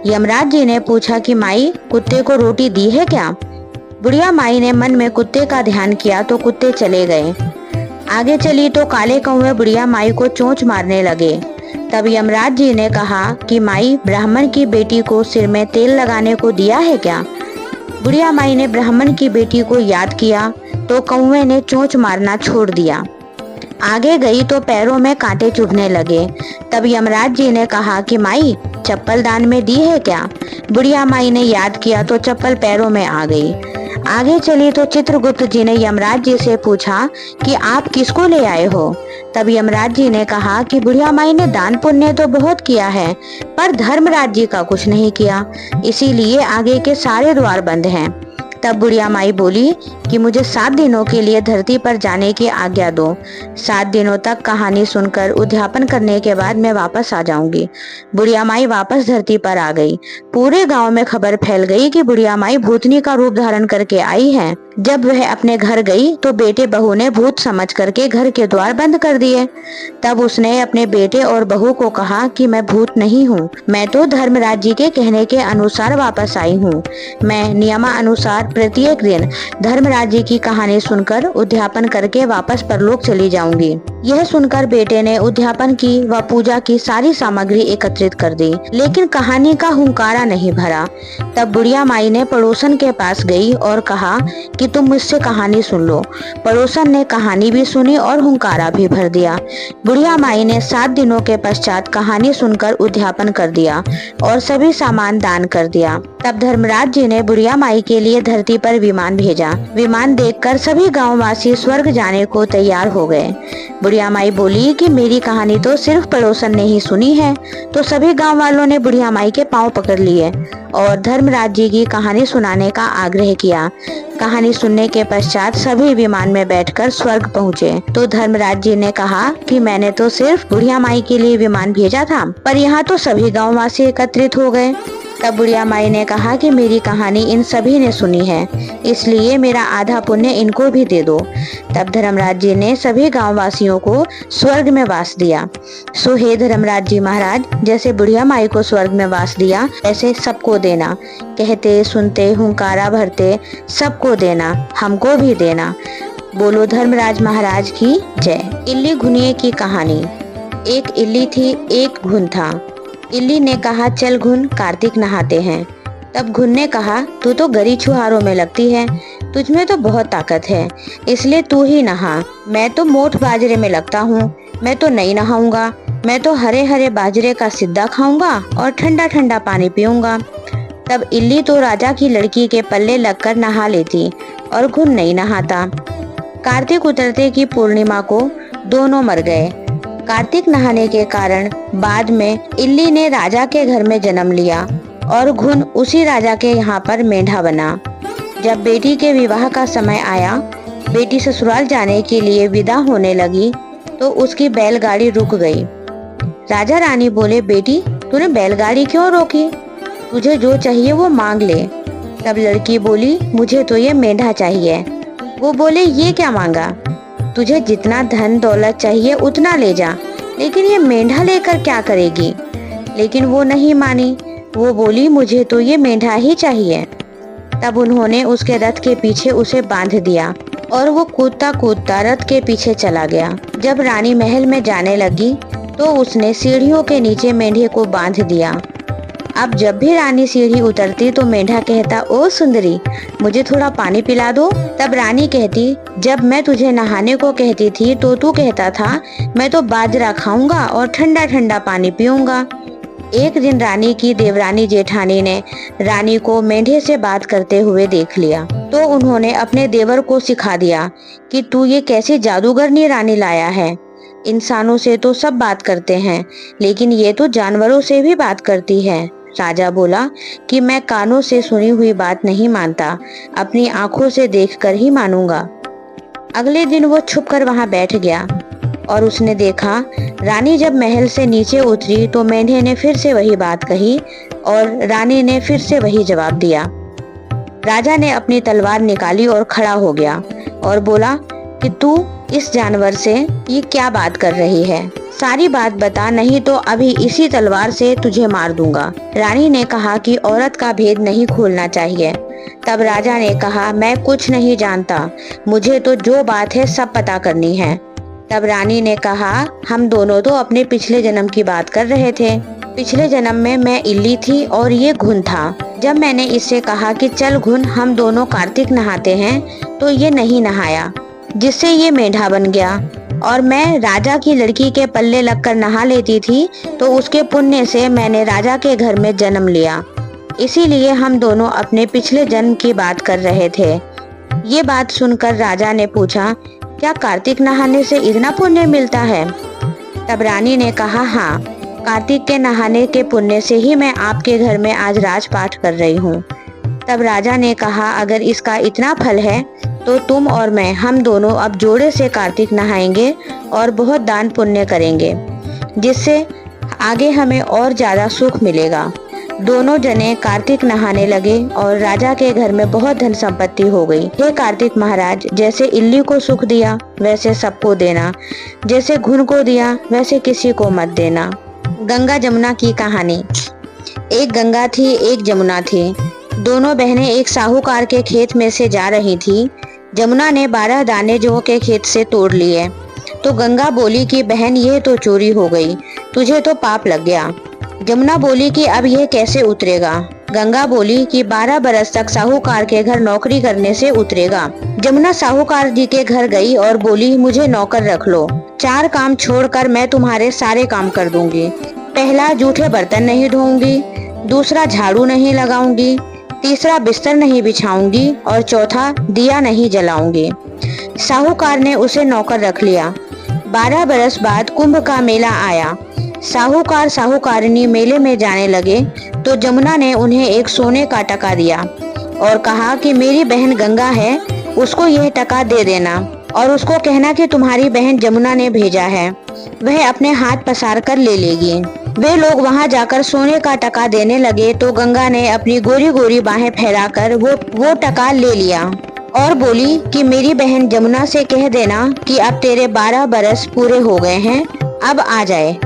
S1: यमराज जी ने पूछा कि माई कुत्ते को रोटी दी है क्या? बुढ़िया माई ने मन में कुत्ते का ध्यान किया तो कुत्ते चले गए। आगे चली तो काले कौवे बुढ़िया माई को चोंच मारने लगे। तब यमराज जी ने कहा कि माई ब्राह्मण की बेटी को सिर में तेल लगाने को दिया है क्या? बुढ़िया माई ने ब्राह्मण की बेटी को याद किया तो कौवे ने चोंच मारना छोड़ दिया। आगे गई तो पैरों में कांटे चुभने लगे। तब यमराज जी ने कहा कि माई चप्पल दान में दी है क्या? बुढ़िया माई ने याद किया तो चप्पल पैरों में आ गई। आगे चली तो चित्रगुप्त जी ने यमराज जी से पूछा कि आप किसको ले आए हो? तब यमराज जी ने कहा कि बुढ़िया माई ने दान पुण्य तो बहुत किया है, पर धर्मराज जी का कुछ नहीं किया, इसीलिए आगे के सारे द्वार बंद हैं। तब बुढ़िया माई बोली कि मुझे 7 दिनों के लिए धरती पर जाने की आज्ञा दो। 7 दिनों तक कहानी सुनकर उद्यापन करने के बाद मैं वापस आ जाऊंगी। बुढ़िया माई वापस धरती पर आ गई। पूरे गांव में खबर फैल गई कि बुढ़िया माई भूतनी का रूप धारण करके आई है। जब वह अपने घर गई तो बेटे बहू ने भूत समझ करके घर के द्वार बंद कर दिए। तब उसने अपने बेटे और बहू को कहा कि मैं भूत नहीं हूँ, मैं तो धर्मराज जी के कहने के अनुसार वापस आई हूँ। मैं नियमानुसार प्रत्येक दिन धर्मराज जी की कहानी सुनकर उद्यापन करके वापस परलोक चली जाऊंगी। यह सुनकर बेटे ने उद्यापन की व पूजा की सारी सामग्री एकत्रित कर दी, लेकिन कहानी का हुंकारा नहीं भरा। तब बुढ़िया माई ने पड़ोसन के पास गई और कहा कि तुम मुझसे कहानी सुन लो। पड़ोसन ने कहानी भी सुनी और हुंकारा भी भर दिया। बुढ़िया माई ने 7 दिनों के पश्चात कहानी सुनकर उद्यापन कर दिया और सभी सामान दान कर दिया। तब धर्मराज जी ने बुढ़िया माई के लिए धरती पर विमान भेजा। विमान देखकर सभी गांववासी स्वर्ग जाने को तैयार हो गए। बुढ़िया माई बोली कि मेरी कहानी तो सिर्फ पड़ोसन ने ही सुनी है। तो सभी गांव वालों ने बुढ़िया माई के पांव पकड़ लिए और धर्मराज जी की कहानी सुनाने का आग्रह किया। कहानी सुनने के पश्चात सभी विमान में बैठकर स्वर्ग पहुँचे। तो धर्मराज जी ने कहा कि मैंने तो सिर्फ बुढ़िया माई के लिए विमान भेजा था, पर यहाँ तो सभी गाँववासी एकत्रित हो गए। तब बुढ़िया माई ने कहा कि मेरी कहानी इन सभी ने सुनी है, इसलिए मेरा आधा पुण्य इनको भी दे दो। तब धर्मराज जी ने सभी गांववासियों को स्वर्ग में वास दिया। सो हे धर्मराज जी महाराज, जैसे बुढ़िया माई को स्वर्ग में वास दिया, ऐसे सबको देना। कहते सुनते हुंकारा भरते सबको देना, हमको भी देना। बोलो धर्मराज महाराज की जय। इल्ली घुनिए की कहानी। एक इल्ली थी, एक घुन था। इल्ली ने कहा, चल घुन, कार्तिक नहाते हैं। तब घुन ने कहा, तू तो गरी छुहारों में लगती है, तुझमें तो बहुत ताकत है, इसलिए तू ही नहा। मैं तो मोठ बाजरे में लगता हूँ, मैं तो नहीं नहाऊंगा। मैं तो हरे हरे बाजरे का सिद्धा खाऊंगा और ठंडा ठंडा पानी पीऊंगा। तब इल्ली तो राजा की लड़की के पल्ले लगकर नहा लेती और घुन नहीं नहाता। कार्तिक उतरते की पूर्णिमा को दोनों मर गए। कार्तिक नहाने के कारण बाद में इल्ली ने राजा के घर में जन्म लिया और घुन उसी राजा के यहाँ पर मेंढा बना। जब बेटी के विवाह का समय आया, बेटी ससुराल जाने के लिए विदा होने लगी तो उसकी बैलगाड़ी रुक गई। राजा रानी बोले, बेटी तूने बैलगाड़ी क्यों रोकी? तुझे जो चाहिए वो मांग ले। तब लड़की बोली, मुझे तो ये मेंढा चाहिए। वो बोले, ये क्या मांगा? तुझे जितना धन दौलत चाहिए उतना ले जा, लेकिन ये मेंढा लेकर क्या करेगी? लेकिन वो नहीं मानी। वो बोली, मुझे तो ये मेंढा ही चाहिए। तब उन्होंने उसके रथ के पीछे उसे बांध दिया और वो कूदता कूदता रथ के पीछे चला गया। जब रानी महल में जाने लगी तो उसने सीढ़ियों के नीचे मेंढे को बांध दिया। अब जब भी रानी सीढ़ी उतरती तो मेंढा कहता, ओ सुंदरी, मुझे थोड़ा पानी पिला दो। तब रानी कहती, जब मैं तुझे नहाने को कहती थी तो तू कहता था मैं तो बाजरा खाऊंगा और ठंडा ठंडा पानी पीऊंगा। एक दिन रानी की देवरानी जेठानी ने रानी को मेंढे से बात करते हुए देख लिया तो उन्होंने अपने देवर को सिखा दिया कि तू ये कैसी जादूगरनी रानी लाया है। इंसानों से तो सब बात करते हैं, लेकिन ये तो जानवरों से भी बात करती है। राजा बोला कि मैं कानों से सुनी हुई बात नहीं मानता, अपनी आंखों से देखकर ही मानूंगा। अगले दिन वो छुपकर वहां बैठ गया और उसने देखा रानी जब महल से नीचे उतरी तो मेंढे ने फिर से वही बात कही और रानी ने फिर से वही जवाब दिया। राजा ने अपनी तलवार निकाली और खड़ा हो गया और बोला कि तू इस जानवर से ये क्या बात कर रही है? सारी बात बता, नहीं तो अभी इसी तलवार से तुझे मार दूंगा। रानी ने कहा कि औरत का भेद नहीं खोलना चाहिए। तब राजा ने कहा, मैं कुछ नहीं जानता, मुझे तो जो बात है सब पता करनी है। तब रानी ने कहा, हम दोनों तो अपने पिछले जन्म की बात कर रहे थे। पिछले जन्म में मैं इल्ली थी और ये घुन था। जब मैंने इससे कहा कि चल घुन, हम दोनों कार्तिक नहाते हैं, तो ये नहीं नहाया, जिससे ये मेंढा बन गया। और मैं राजा की लड़की के पल्ले लगकर नहा लेती थी तो उसके पुण्य से मैंने राजा के घर में जन्म लिया। इसीलिए हम दोनों अपने पिछले जन्म की बात कर रहे थे। ये बात सुनकर राजा ने पूछा, क्या कार्तिक नहाने से इतना पुण्य मिलता है? तब रानी ने कहा, हाँ, कार्तिक के नहाने के पुण्य से ही मैं आपके घर में आज राजपाठ कर रही हूँ। तब राजा ने कहा, अगर इसका इतना फल है तो तुम और मैं, हम दोनों अब जोड़े से कार्तिक नहाएंगे और बहुत दान पुण्य करेंगे, जिससे आगे हमें और ज्यादा सुख मिलेगा। दोनों जने कार्तिक नहाने लगे और राजा के घर में बहुत धन संपत्ति हो गई। हे कार्तिक महाराज, जैसे इल्ली को सुख दिया वैसे सबको देना, जैसे घुन को दिया वैसे किसी को मत देना। गंगा जमुना की कहानी। एक गंगा थी, एक जमुना थी। दोनों बहनें एक साहूकार के खेत में से जा रही थी। जमुना ने 12 दाने जौ के खेत से तोड़ लिए तो गंगा बोली कि बहन, ये तो चोरी हो गई, तुझे तो पाप लग गया। जमुना बोली कि अब यह कैसे उतरेगा? गंगा बोली कि 12 बरस तक साहूकार के घर नौकरी करने से उतरेगा। जमुना साहूकार जी के घर गई और बोली, मुझे नौकर रख लो, 4 काम छोड़कर मैं तुम्हारे सारे काम कर दूंगी। पहला, जूठे बर्तन नहीं धोऊंगी, दूसरा, झाड़ू नहीं लगाऊंगी, तीसरा, बिस्तर नहीं बिछाऊंगी और चौथा, दिया नहीं जलाऊंगी। साहूकार ने उसे नौकर रख लिया। 12 बरस बाद कुंभ का मेला आया। साहूकार साहूकारिनी मेले में जाने लगे तो जमुना ने उन्हें एक सोने का टका दिया और कहा कि मेरी बहन गंगा है, उसको यह टका दे देना और उसको कहना कि तुम्हारी बहन जमुना ने भेजा है, वह अपने हाथ पसार कर ले लेगी। वे लोग वहां जाकर सोने का टका देने लगे तो गंगा ने अपनी गोरी गोरी बाहें फैलाकर वो टका ले लिया और बोली कि मेरी बहन जमुना से कह देना कि अब तेरे 12 बरस पूरे हो गए हैं, अब आ जाए।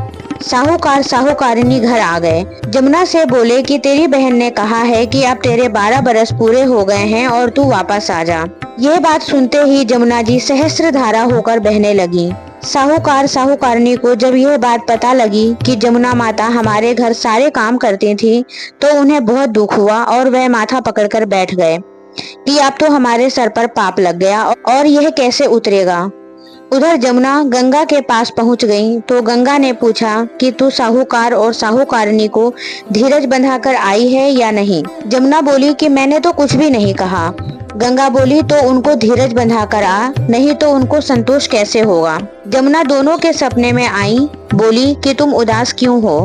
S1: साहूकार साहूकारिनी घर आ गए। जमुना से बोले कि तेरी बहन ने कहा है कि अब तेरे 12 बरस पूरे हो गए हैं और तू वापस आ जा। यह बात सुनते ही जमुना जी सहस्त्र धारा होकर बहने लगी। साहूकार साहूकारिनी को जब यह बात पता लगी कि जमुना माता हमारे घर सारे काम करती थी तो उन्हें बहुत दुख हुआ और वह माथा पकड़कर बैठ गए कि अब तो हमारे सर पर पाप लग गया और यह कैसे उतरेगा। उधर जमुना गंगा के पास पहुंच गई तो गंगा ने पूछा कि तू साहूकार और साहूकारिनी को धीरज बंधाकर आई है या नहीं। जमुना बोली कि मैंने तो कुछ भी नहीं कहा। गंगा बोली तो उनको धीरज बंधाकर आ, नहीं तो उनको संतोष कैसे होगा। जमुना दोनों के सपने में आई, बोली कि तुम उदास क्यों हो।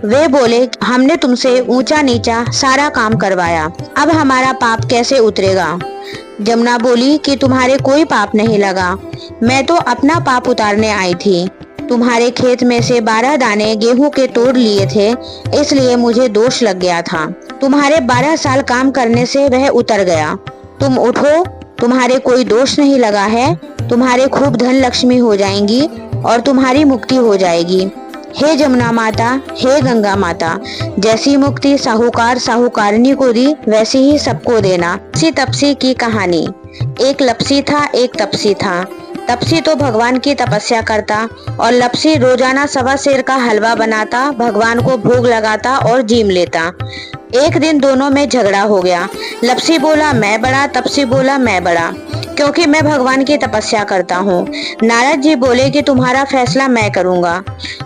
S1: वे बोले, हमने तुमसे ऊंचा नीचा सारा काम करवाया, अब हमारा पाप कैसे उतरेगा। जमुना बोली कि तुम्हारे कोई पाप नहीं लगा, मैं तो अपना पाप उतारने आई थी। तुम्हारे खेत में से 12 दाने गेहूं के तोड़ लिए थे, इसलिए मुझे दोष लग गया था। तुम्हारे 12 साल काम करने से वह उतर गया। तुम उठो, तुम्हारे कोई दोष नहीं लगा है, तुम्हारे खूब धन लक्ष्मी हो जाएंगी और तुम्हारी मुक्ति हो जाएगी। हे जमुना माता, हे गंगा माता, जैसी मुक्ति साहूकार साहूकारिनी को दी वैसी ही सबको देना। लपसी तपसी की कहानी। एक लपसी था, एक तपसी था। तपसी तो भगवान की तपस्या करता और लपसी रोजाना 1.25 सेर का हलवा बनाता, भगवान को भोग लगाता और जीम लेता। एक दिन दोनों में झगड़ा हो गया। लपसी बोला मैं बड़ा, तपसी बोला मैं बड़ा, क्योंकि मैं भगवान की तपस्या करता हूँ। नारद जी बोले कि तुम्हारा फैसला मैं करूँगा।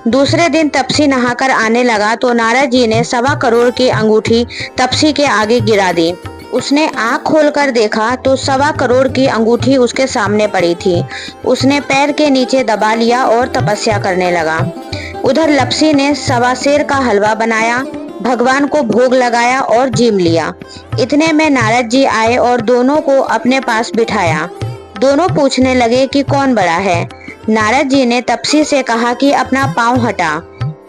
S1: दूसरे दिन तपसी नहाकर आने लगा तो नारद जी ने 1.25 करोड़ की अंगूठी तपसी के आगे गिरा दी। उसने आँख खोलकर देखा तो 1.25 करोड़ की अंगूठी उसके सामने पड़ी थी। उसने पैर के नीचे दबा लिया और तपस्या करने लगा। उधर लपसी ने 1.25 सेर का हलवा बनाया, भगवान को भोग लगाया और जीम लिया। इतने में नारद जी आए और दोनों को अपने पास बिठाया। दोनों पूछने लगे कि कौन बड़ा है। नारद जी ने तपसी से कहा कि अपना पाँव हटा।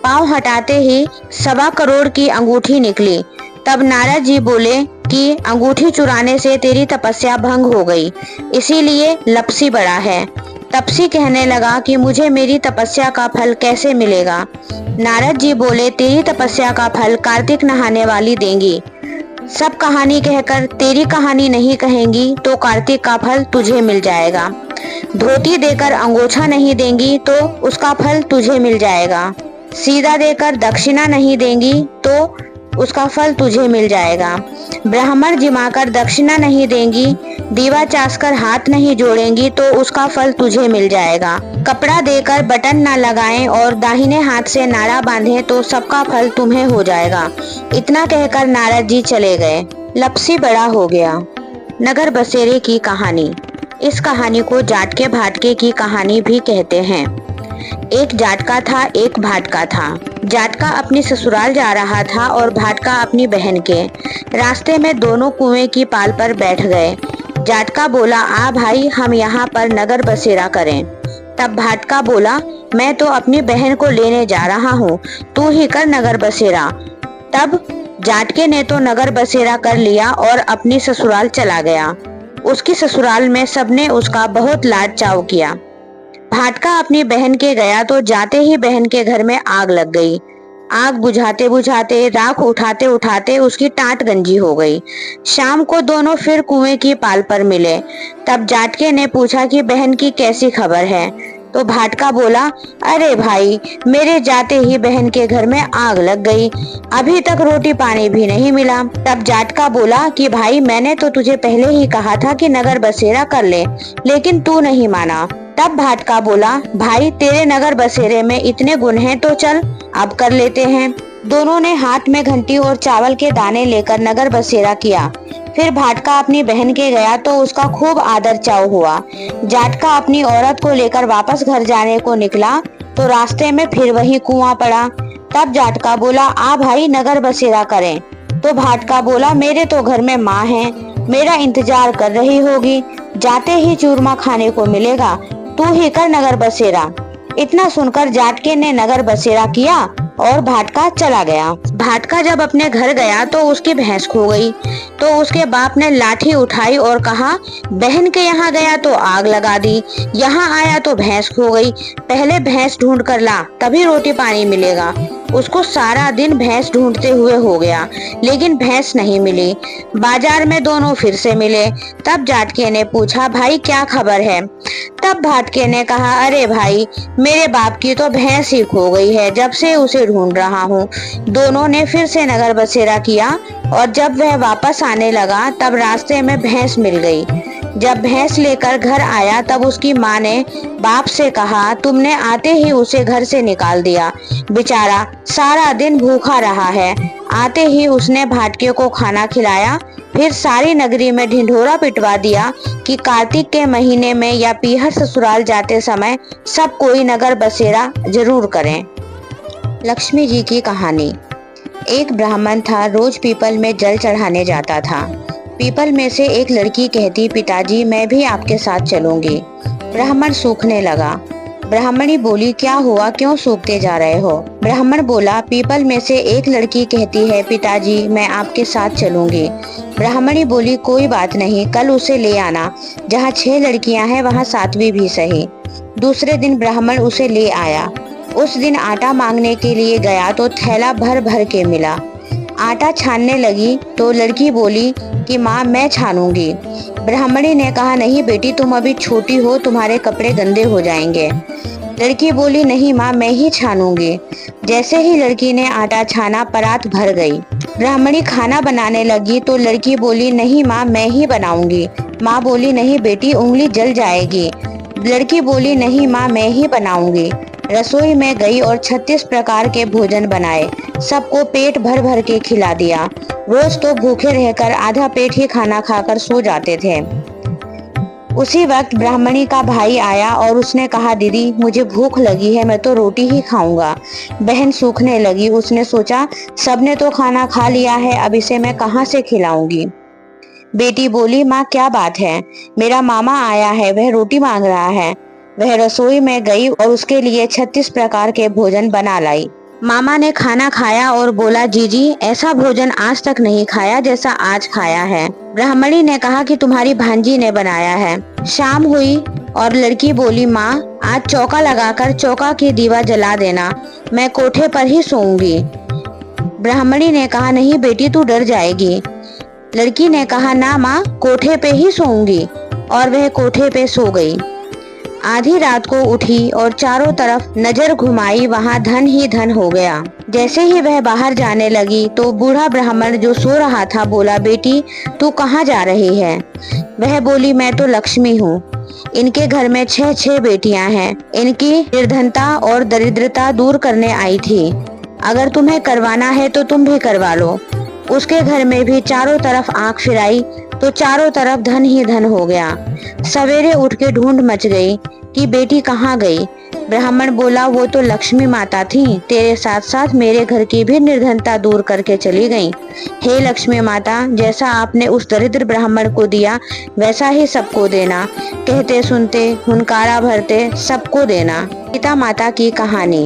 S1: पाँव हटाते ही 1.25 करोड़ की अंगूठी निकली। तब नारद जी बोले कि अंगूठी चुराने से तेरी तपस्या भंग हो गई, इसीलिए लपसी बड़ा है। तपसी कहने लगा कि मुझे मेरी तपस्या का फल कैसे मिलेगा। नारद जी बोले तेरी तपस्या का फल कार्तिक नहाने वाली देंगी। सब कहानी कहकर तेरी कहानी नहीं कहेंगी तो कार्तिक का फल तुझे मिल जाएगा। धोती देकर अंगोछा नहीं देंगी तो उसका फल तुझे मिल जाएगा। सीधा देकर दक्षिणा नहीं देंगी तो उसका फल तुझे मिल जाएगा। ब्राह्मण जिमाकर दक्षिणा नहीं देंगी, दीवा चासकर हाथ नहीं जोड़ेंगी तो उसका फल तुझे मिल जाएगा। कपड़ा देकर बटन न लगाएं और दाहिने हाथ से नाड़ा बांधें तो सबका फल तुम्हें हो जाएगा। इतना कहकर नारद जी चले गए। लपसी बड़ा हो गया। नगर बसेरे की कहानी। इस कहानी को जाटके भाटके की कहानी भी कहते हैं। एक जाटका था, एक भाटका था। जाटका अपनी ससुराल जा रहा था और भाटका अपनी बहन के। रास्ते में दोनों कुएं की पाल पर बैठ गए। जाटका बोला, आ भाई, हम यहाँ पर नगर बसेरा करें। तब भाटका बोला, मैं तो अपनी बहन को लेने जा रहा हूँ, तू ही कर नगर बसेरा। तब जाटके ने तो नगर बसेरा कर लिया और अपनी ससुराल चला गया। उसकी ससुराल में सबने उसका बहुत लाड चाव किया। भाटका अपनी बहन के गया तो जाते ही बहन के घर में आग लग गई। आग बुझाते बुझाते, राख उठाते उठाते उसकी टाट गंजी हो गई। शाम को दोनों फिर कुएं की पाल पर मिले। तब जाटके ने पूछा कि बहन की कैसी खबर है। तो भाटका बोला, अरे भाई, मेरे जाते ही बहन के घर में आग लग गई, अभी तक रोटी पानी भी नहीं मिला। तब जाटका बोला कि भाई, मैंने तो तुझे पहले ही कहा था कि नगर बसेरा कर ले, लेकिन तू नहीं माना। तब भाटका बोला, भाई, तेरे नगर बसेरे में इतने गुण हैं तो चल अब कर लेते हैं। दोनों ने हाथ में घंटी और चावल के दाने लेकर नगर बसेरा किया। फिर भाटका अपनी बहन के गया तो उसका खूब आदर चाव हुआ। जाटका अपनी औरत को लेकर वापस घर जाने को निकला तो रास्ते में फिर वही कुआं पड़ा। तब जाटका बोला, आ भाई, नगर बसेरा करें। तो भाटका बोला, मेरे तो घर में माँ है, मेरा इंतजार कर रही होगी, जाते ही चूरमा खाने को मिलेगा, तू ही कर नगर बसेरा। इतना सुनकर जाटके ने नगर बसेरा किया और भाटका चला गया। भाटका जब अपने घर गया तो उसकी भैंस खो गई। तो उसके बाप ने लाठी उठाई और कहा, बहन के यहाँ गया तो आग लगा दी, यहाँ आया तो भैंस खो गई, पहले भैंस ढूंढ कर ला, तभी रोटी पानी मिलेगा। उसको सारा दिन भैंस ढूंढते हुए हो गया, लेकिन भैंस नहीं मिली। बाजार में दोनों फिर से मिले। तब जाटके ने पूछा, भाई, क्या खबर है? तब भाटके ने कहा, अरे भाई, मेरे बाप की तो भैंस ही खो गई है, जब से उसे ढूंढ रहा हूँ। दोनों ने फिर से नगर बसेरा किया और जब वह वापस आने लगा तब रास्ते में भैंस मिल गई। जब भैंस लेकर घर आया तब उसकी माँ ने बाप से कहा, तुमने आते ही उसे घर से निकाल दिया, बेचारा सारा दिन भूखा रहा है। आते ही उसने भाटके को खाना खिलाया, फिर सारी नगरी में ढिंढोरा पिटवा दिया कि कार्तिक के महीने में या पीहर ससुराल जाते समय सब कोई नगर बसेरा जरूर करें। लक्ष्मी जी की कहानी। एक ब्राह्मण था, रोज पीपल में जल चढ़ाने जाता था। पीपल में से एक लड़की कहती, पिताजी, मैं भी आपके साथ चलूंगी। ब्राह्मण सूखने लगा। ब्राह्मणी बोली, क्या हुआ, क्यों सूखते जा रहे हो? ब्राह्मण बोला, पीपल में से एक लड़की कहती है, पिताजी, मैं आपके साथ चलूंगी। ब्राह्मणी बोली, कोई बात नहीं, कल उसे ले आना, जहाँ 6 लड़कियां हैं वहाँ 7वीं भी सही। दूसरे दिन ब्राह्मण उसे ले आया। उस दिन आटा मांगने के लिए गया तो थैला भर भर के मिला। आटा छानने लगी तो लड़की बोली कि माँ, मैं छानूंगी। ब्राह्मणी ने कहा, नहीं बेटी, तुम अभी छोटी हो, तुम्हारे कपड़े गंदे हो जाएंगे। लड़की बोली, नहीं माँ, मैं ही छानूंगी। जैसे ही लड़की ने आटा छाना, परात भर गई। ब्राह्मणी खाना बनाने लगी तो लड़की बोली, नहीं माँ, मैं ही बनाऊंगी। माँ बोली, नहीं बेटी, उंगली जल जाएगी। लड़की बोली, नहीं माँ, मैं ही बनाऊंगी। रसोई में गई और 36 प्रकार के भोजन बनाए, सबको पेट भर भर के खिला दिया। रोज तो भूखे रहकर आधा पेट ही खाना खाकर सो जाते थे। उसी वक्त ब्राह्मणी का भाई आया और उसने कहा, दीदी, मुझे भूख लगी है, मैं तो रोटी ही खाऊंगा। बहन सूखने लगी। उसने सोचा, सबने तो खाना खा लिया है, अब इसे मैं कहाँ से खिलाऊंगी। बेटी बोली, माँ, क्या बात है? मेरा मामा आया है, वह रोटी मांग रहा है। वह रसोई में गई और उसके लिए 36 प्रकार के भोजन बना लाई। मामा ने खाना खाया और बोला, जीजी, ऐसा भोजन आज तक नहीं खाया जैसा आज खाया है। ब्राह्मणी ने कहा कि तुम्हारी भांजी ने बनाया है। शाम हुई और लड़की बोली, माँ, आज चौका लगाकर चौका की दीवा जला देना, मैं कोठे पर ही सोऊंगी। ब्राह्मणी ने कहा, नहीं बेटी, तू डर जाएगी। लड़की ने कहा, ना माँ, कोठे पे ही सोऊंगी। और वह कोठे पे सो गई। आधी रात को उठी और चारों तरफ नजर घुमाई, वहां धन ही धन हो गया। जैसे ही वह बाहर जाने लगी तो बूढ़ा ब्राह्मण जो सो रहा था बोला, बेटी, तू कहाँ जा रही है? वह बोली, मैं तो लक्ष्मी हूँ। इनके घर में 6 बेटियां हैं, इनकी निर्धनता और दरिद्रता दूर करने आई थी। अगर तुम्हें करवाना है तो तुम भी करवा लो। उसके घर में भी चारों तरफ आंख फिराई तो चारों तरफ धन ही धन हो गया। सवेरे उठ के ढूंढ मच गई कि बेटी कहाँ गई। ब्राह्मण बोला, वो तो लक्ष्मी माता थी, तेरे साथ साथ मेरे घर की भी निर्धनता दूर करके चली गई। हे लक्ष्मी माता, जैसा आपने उस दरिद्र ब्राह्मण को दिया वैसा ही सबको देना, कहते सुनते हुनकारा भरते सबको देना। सीता माता की कहानी।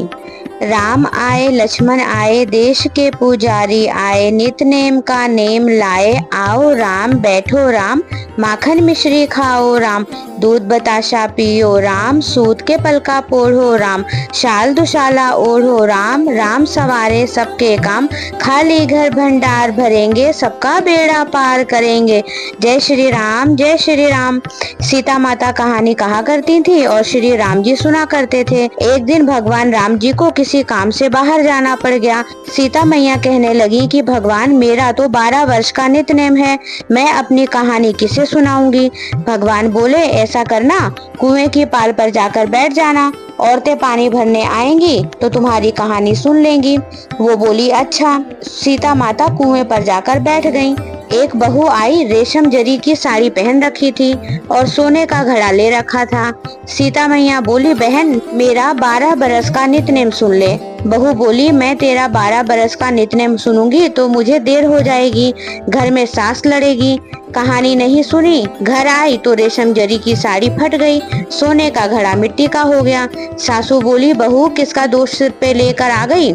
S1: राम आए लक्ष्मण आए देश के पुजारी आए, नित नेम का नेम लाए, आओ राम बैठो राम, माखन मिश्री खाओ राम, दूध बताशा पियो राम, सूत के पलका पोढ़ो राम, शाल दुशाला ओढ़ो राम, राम सवारे सबके काम, खाली घर भंडार भरेंगे, सबका बेड़ा पार करेंगे, जय श्री राम जय श्री राम। सीता माता कहानी कहा करती थी और श्री राम जी सुना करते थे। एक दिन भगवान राम जी को किसी काम से बाहर जाना पड़ गया। सीता मैया कहने लगी कि भगवान मेरा तो 12 वर्ष का नित्यनेम है, मैं अपनी कहानी किसे सुनाऊंगी। भगवान बोले ऐसा करना, कुएं की पाल पर जाकर बैठ जाना, औरतें पानी भरने आएंगी तो तुम्हारी कहानी सुन लेंगी। वो बोली अच्छा। सीता माता कुएं पर जाकर बैठ गईं। एक बहू आई, रेशम जरी की साड़ी पहन रखी थी और सोने का घड़ा ले रखा था। सीता मैया बोली बहन मेरा 12 बरस का नित्यनेम सुन ले। बहू बोली मैं तेरा 12 बरस का नित्यनेम सुनूंगी तो मुझे देर हो जाएगी, घर में सास लड़ेगी। कहानी नहीं सुनी, घर आई तो रेशम जरी की साड़ी फट गई, सोने का घड़ा मिट्टी का हो गया। सासू बोली बहू किसका दोष सिर पे लेकर आ गई।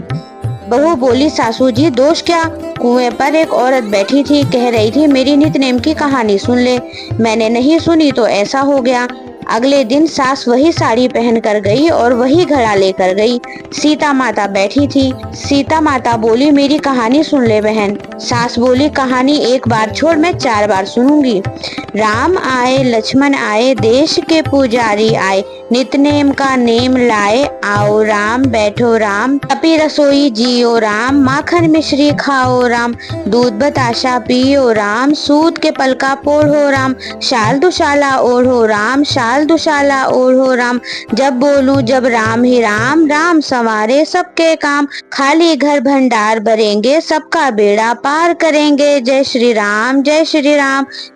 S1: बहू बोली सासू जी दोष क्या, कुएं पर एक औरत बैठी थी, कह रही थी मेरी नित्यनेम की कहानी सुन ले, मैंने नहीं सुनी तो ऐसा हो गया। अगले दिन सास वही साड़ी पहन कर गई और वही घड़ा लेकर गई। सीता माता बैठी थी। सीता माता बोली मेरी कहानी सुन ले बहन। सास बोली कहानी एक बार छोड़ मैं 4 बार सुनूंगी। राम आए लक्ष्मण आए देश के पुजारी आए, नित्यनेम का नेम लाए, आओ राम बैठो राम, तपी रसोई जियो राम, माखन मिश्री खाओ राम, दूध बताशा पियो राम, सूत के पलका पोढ़ो राम, शाल दुशाला ओढ़ो राम, शाल दुशाला ओढ़ो राम, जब बोलूं जब राम ही राम, राम संवारे सबके काम, खाली घर भंडार भरेंगे, सबका बेड़ा पार करेंगे, जय श्री राम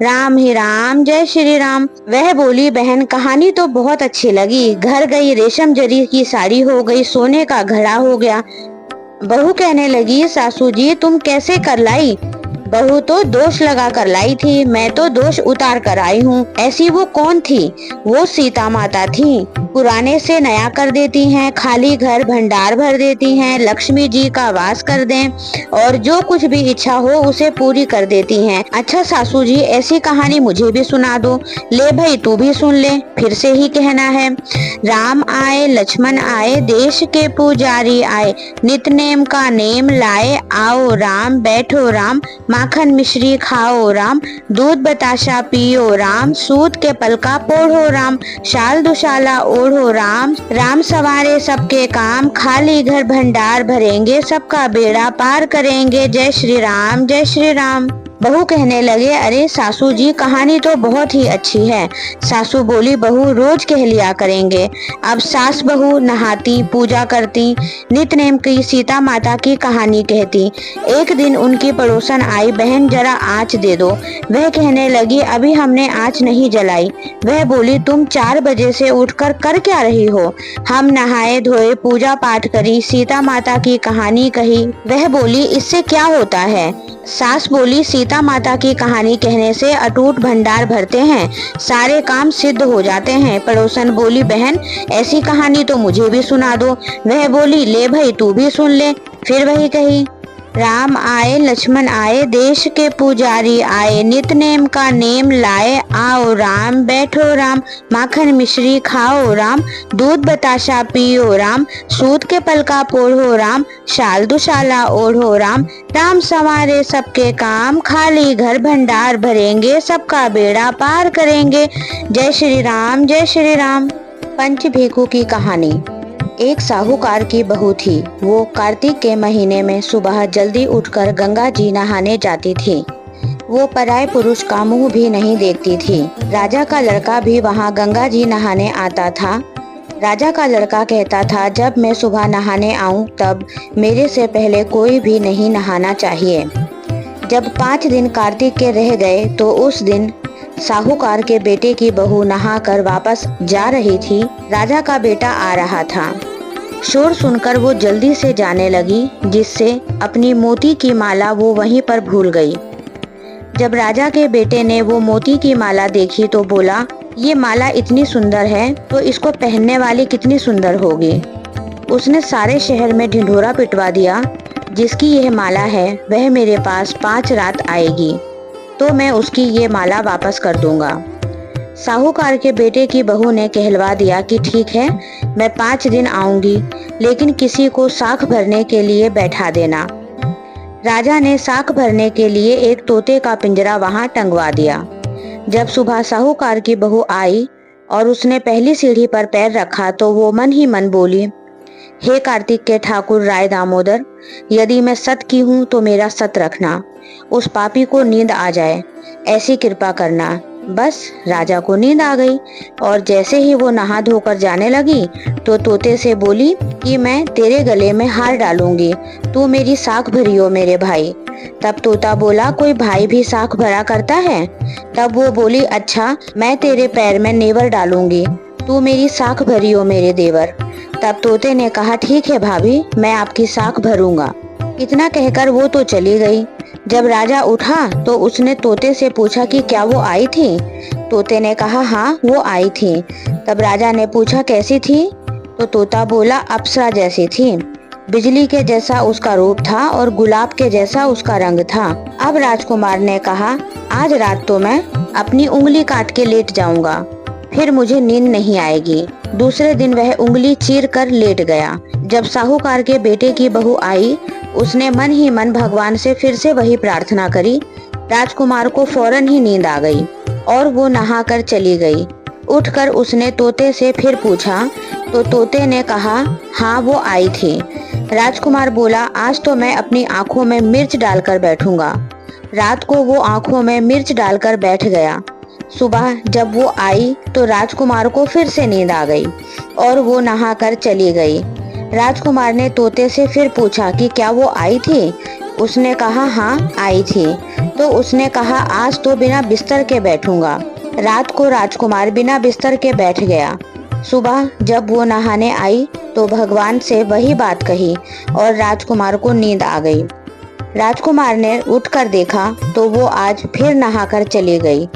S1: राम ही राम जय श्री राम। वह बोली बहन कहानी तो बहुत अच्छी लगी, घर गई रेशम जरी की साड़ी हो गई, सोने का घड़ा हो गया। बहू कहने लगी सासू जी तुम कैसे कर लाई। बहू तो दोष लगा कर लाई थी, मैं तो दोष उतार कर आई हूँ। ऐसी वो कौन थी। वो सीता माता थी, पुराने से नया कर देती हैं, खाली घर भंडार भर देती हैं, लक्ष्मी जी का वास कर दें और जो कुछ भी इच्छा हो उसे पूरी कर देती हैं। अच्छा सासू जी ऐसी कहानी मुझे भी सुना दो। ले भाई तू भी सुन ले, फिर से ही कहना है। राम आए लक्ष्मण आए देश के पुजारी आए, नित्यनेम का नेम लाए, आओ राम बैठो राम, माखन मिश्री खाओ राम, दूध बताशा पियो राम, सूत के पलका पोढ़ो राम, शाल दुशाला ओढ़ो राम, राम सवारे सबके काम, खाली घर भंडार भरेंगे, सबका बेड़ा पार करेंगे, जय श्री राम जय श्री राम। बहू कहने लगे अरे सासू जी कहानी तो बहुत ही अच्छी है। सासू बोली बहू रोज कह लिया करेंगे। अब सास बहू नहाती पूजा करती, नित्यनेम की सीता माता की कहानी कहती। एक दिन उनकी पड़ोसन आई, बहन जरा आँच दे दो। वह कहने लगी अभी हमने आँच नहीं जलाई। वह बोली तुम 4 बजे से उठकर कर क्या रही हो। हम नहाए धोए पूजा पाठ करी, सीता माता की कहानी कही। वह बोली इससे क्या होता है। सास बोली सीता माता की कहानी कहने से अटूट भंडार भरते हैं, सारे काम सिद्ध हो जाते हैं। पड़ोसन बोली बहन ऐसी कहानी तो मुझे भी सुना दो। वह बोली ले भाई तू भी सुन ले। फिर वही कही। राम आए लक्ष्मण आए देश के पुजारी आए, नित्यनेम का नेम लाए, आओ राम बैठो राम, माखन मिश्री खाओ राम, दूध बताशा पियो राम, सूत के पलका पोढ़ो राम, शाल दुशाला ओढ़ो राम, राम संवारे सबके काम, खाली घर भंडार भरेंगे, सबका बेड़ा पार करेंगे, जय श्री राम जय श्री राम। पंच भिखू की कहानी। एक साहूकार की बहू थी। वो कार्तिक के महीने में सुबह जल्दी उठकर गंगा जी नहाने जाती थी। वो पराये पुरुष का मुंह भी नहीं देखती थी। राजा का लड़का भी वहाँ गंगा जी नहाने आता था। राजा का लड़का कहता था जब मैं सुबह नहाने आऊँ तब मेरे से पहले कोई भी नहीं नहाना चाहिए। जब 5 दिन कार्तिक के रह गए तो उस दिन साहूकार के बेटे की बहू नहाकर वापस जा रही थी। राजा का बेटा आ रहा था। शोर सुनकर वो जल्दी से जाने लगी, जिससे अपनी मोती की माला वो वहीं पर भूल गई। जब राजा के बेटे ने वो मोती की माला देखी तो बोला ये माला इतनी सुंदर है तो इसको पहनने वाली कितनी सुंदर होगी। उसने सारे शहर में ढिंढोरा पिटवा दिया, जिसकी यह माला है वह मेरे पास 5 रात आएगी तो मैं उसकी ये माला वापस कर दूंगा। साहूकार के बेटे की बहू ने कहलवा दिया कि ठीक है, मैं 5 दिन आऊंगी, लेकिन किसी को साख भरने के लिए बैठा देना। राजा ने साख भरने के लिए एक तोते का पिंजरा वहां टंगवा दिया। जब सुबह साहूकार की बहू आई और उसने पहली सीढ़ी पर पैर रखा तो वो मन ही मन बोली, हे कार्तिक के ठाकुर राय दामोदर, यदि मैं सत की हूँ तो मेरा सत रखना, उस पापी को नींद आ जाए, ऐसी कृपा करना। बस राजा को नींद आ गई और जैसे ही वो नहा धोकर जाने लगी तो तोते से बोली कि मैं तेरे गले में हार डालूंगी, तू मेरी साख भरियो मेरे भाई। तब तोता बोला, कोई भाई भी साख भरा करता है? तब वो बोली, अच्छा मैं तेरे पैर में नेवर डालूंगी, तू मेरी साख भरियो मेरे देवर। तब तोते ने कहा, ठीक है भाभी, मैं आपकी साख भरूंगा। इतना कहकर वो तो चली गई। जब राजा उठा तो उसने तोते से पूछा कि क्या वो आई थी? तोते ने कहा, हाँ वो आई थी। तब राजा ने पूछा, कैसी थी? तो तोता बोला, अप्सरा जैसी थी, बिजली के जैसा उसका रूप था और गुलाब के जैसा उसका रंग था। अब राजकुमार ने कहा, आज रात तो मैं अपनी उंगली काट के लेट जाऊंगा, फिर मुझे नींद नहीं आएगी। दूसरे दिन वह उंगली चीर कर लेट गया। जब साहूकार के बेटे की बहू आई, उसने मन ही मन भगवान से फिर से वही प्रार्थना करी। राजकुमार को फौरन ही नींद आ गई और वो नहाकर चली गई। उठकर उसने तोते से फिर पूछा तो तोते ने कहा, हाँ वो आई थी। राजकुमार बोला, आज तो मैं अपनी आंखों में मिर्च डालकर बैठूंगा। रात को वो आंखों में मिर्च डालकर बैठ गया। सुबह जब वो आई तो राजकुमार को फिर से नींद आ गई और वो नहाकर चली गई। राजकुमार ने तोते से फिर पूछा कि क्या वो आई थी? उसने कहा, हाँ आई थी। तो उसने कहा, आज तो बिना बिस्तर के बैठूंगा। रात को राजकुमार बिना बिस्तर के बैठ गया। सुबह जब वो नहाने आई तो भगवान से वही बात कही और राजकुमार को नींद आ गई। राजकुमार ने उठकर देखा तो वो आज फिर नहाकर चली गई।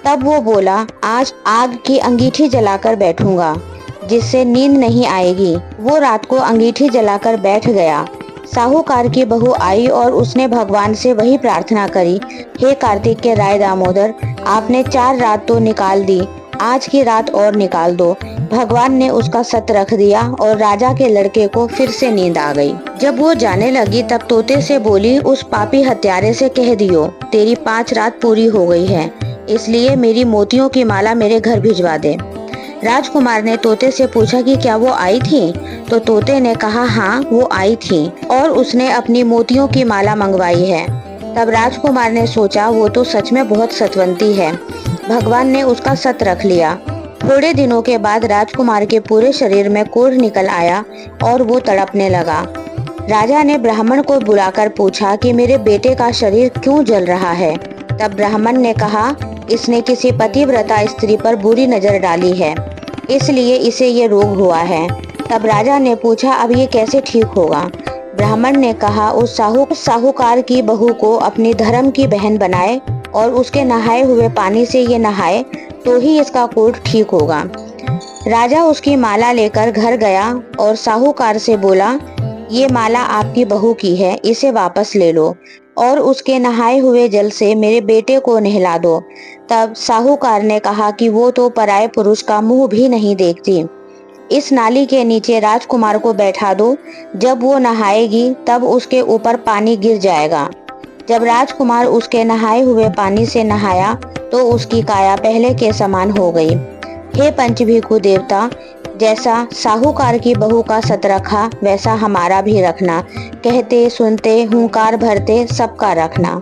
S1: तब वो बोला, आज आग की अंगीठी जलाकर बैठूंगा, जिससे नींद नहीं आएगी। वो रात को अंगीठी जलाकर बैठ गया। साहूकार की बहू आई और उसने भगवान से वही प्रार्थना करी, हे कार्तिक के राय दामोदर, आपने 4 रात तो निकाल दी, आज की रात और निकाल दो। भगवान ने उसका सत रख दिया और राजा के लड़के को फिर से नींद आ गई। जब वो जाने लगी तब तोते से बोली, उस पापी हत्यारे से कह दियो, तेरी 5 रात पूरी हो गई है, इसलिए मेरी मोतियों की माला मेरे घर भिजवा दे। राजकुमार ने तोते से पूछा कि क्या वो आई थी? तो तोते ने कहा, हाँ वो आई थी और उसने अपनी मोतियों की माला मंगवाई है। तब राजकुमार ने सोचा, वो तो सच में बहुत सतवंती है। भगवान ने उसका सत रख लिया। थोड़े दिनों के बाद राजकुमार के पूरे शरीर में कोढ़ निकल आया और वो तड़पने लगा। राजा ने ब्राह्मण को बुलाकर पूछा कि मेरे बेटे का शरीर क्यों जल रहा है? तब ब्राह्मण ने कहा, इसने किसी पतिव्रता स्त्री पर बुरी नजर डाली है, इसलिए इसे ये रोग हुआ है। तब राजा ने पूछा, अब ये कैसे ठीक होगा? ब्राह्मण ने कहा, उस साहूकार की बहू को अपनी धर्म की बहन बनाए और उसके नहाए हुए पानी से ये नहाए तो ही इसका कोढ़ ठीक होगा। राजा उसकी माला लेकर घर गया और साहूकार से बोला, ये माला आपकी बहू की है, इसे वापस ले लो और उसके नहाए हुए जल से मेरे बेटे को नहला दो। तब साहूकार ने कहा कि वो तो पराये पुरुष का मुंह भी नहीं देखती। इस नाली के नीचे राजकुमार को बैठा दो, जब वो नहाएगी तब उसके ऊपर पानी गिर जाएगा। जब राजकुमार उसके नहाए हुए पानी से नहाया तो उसकी काया पहले के समान हो गई। हे पंचभीखु देवता, जैसा साहूकार की बहू का सत रखा वैसा हमारा भी रखना। कहते सुनते हुंकार भरते सबका रखना।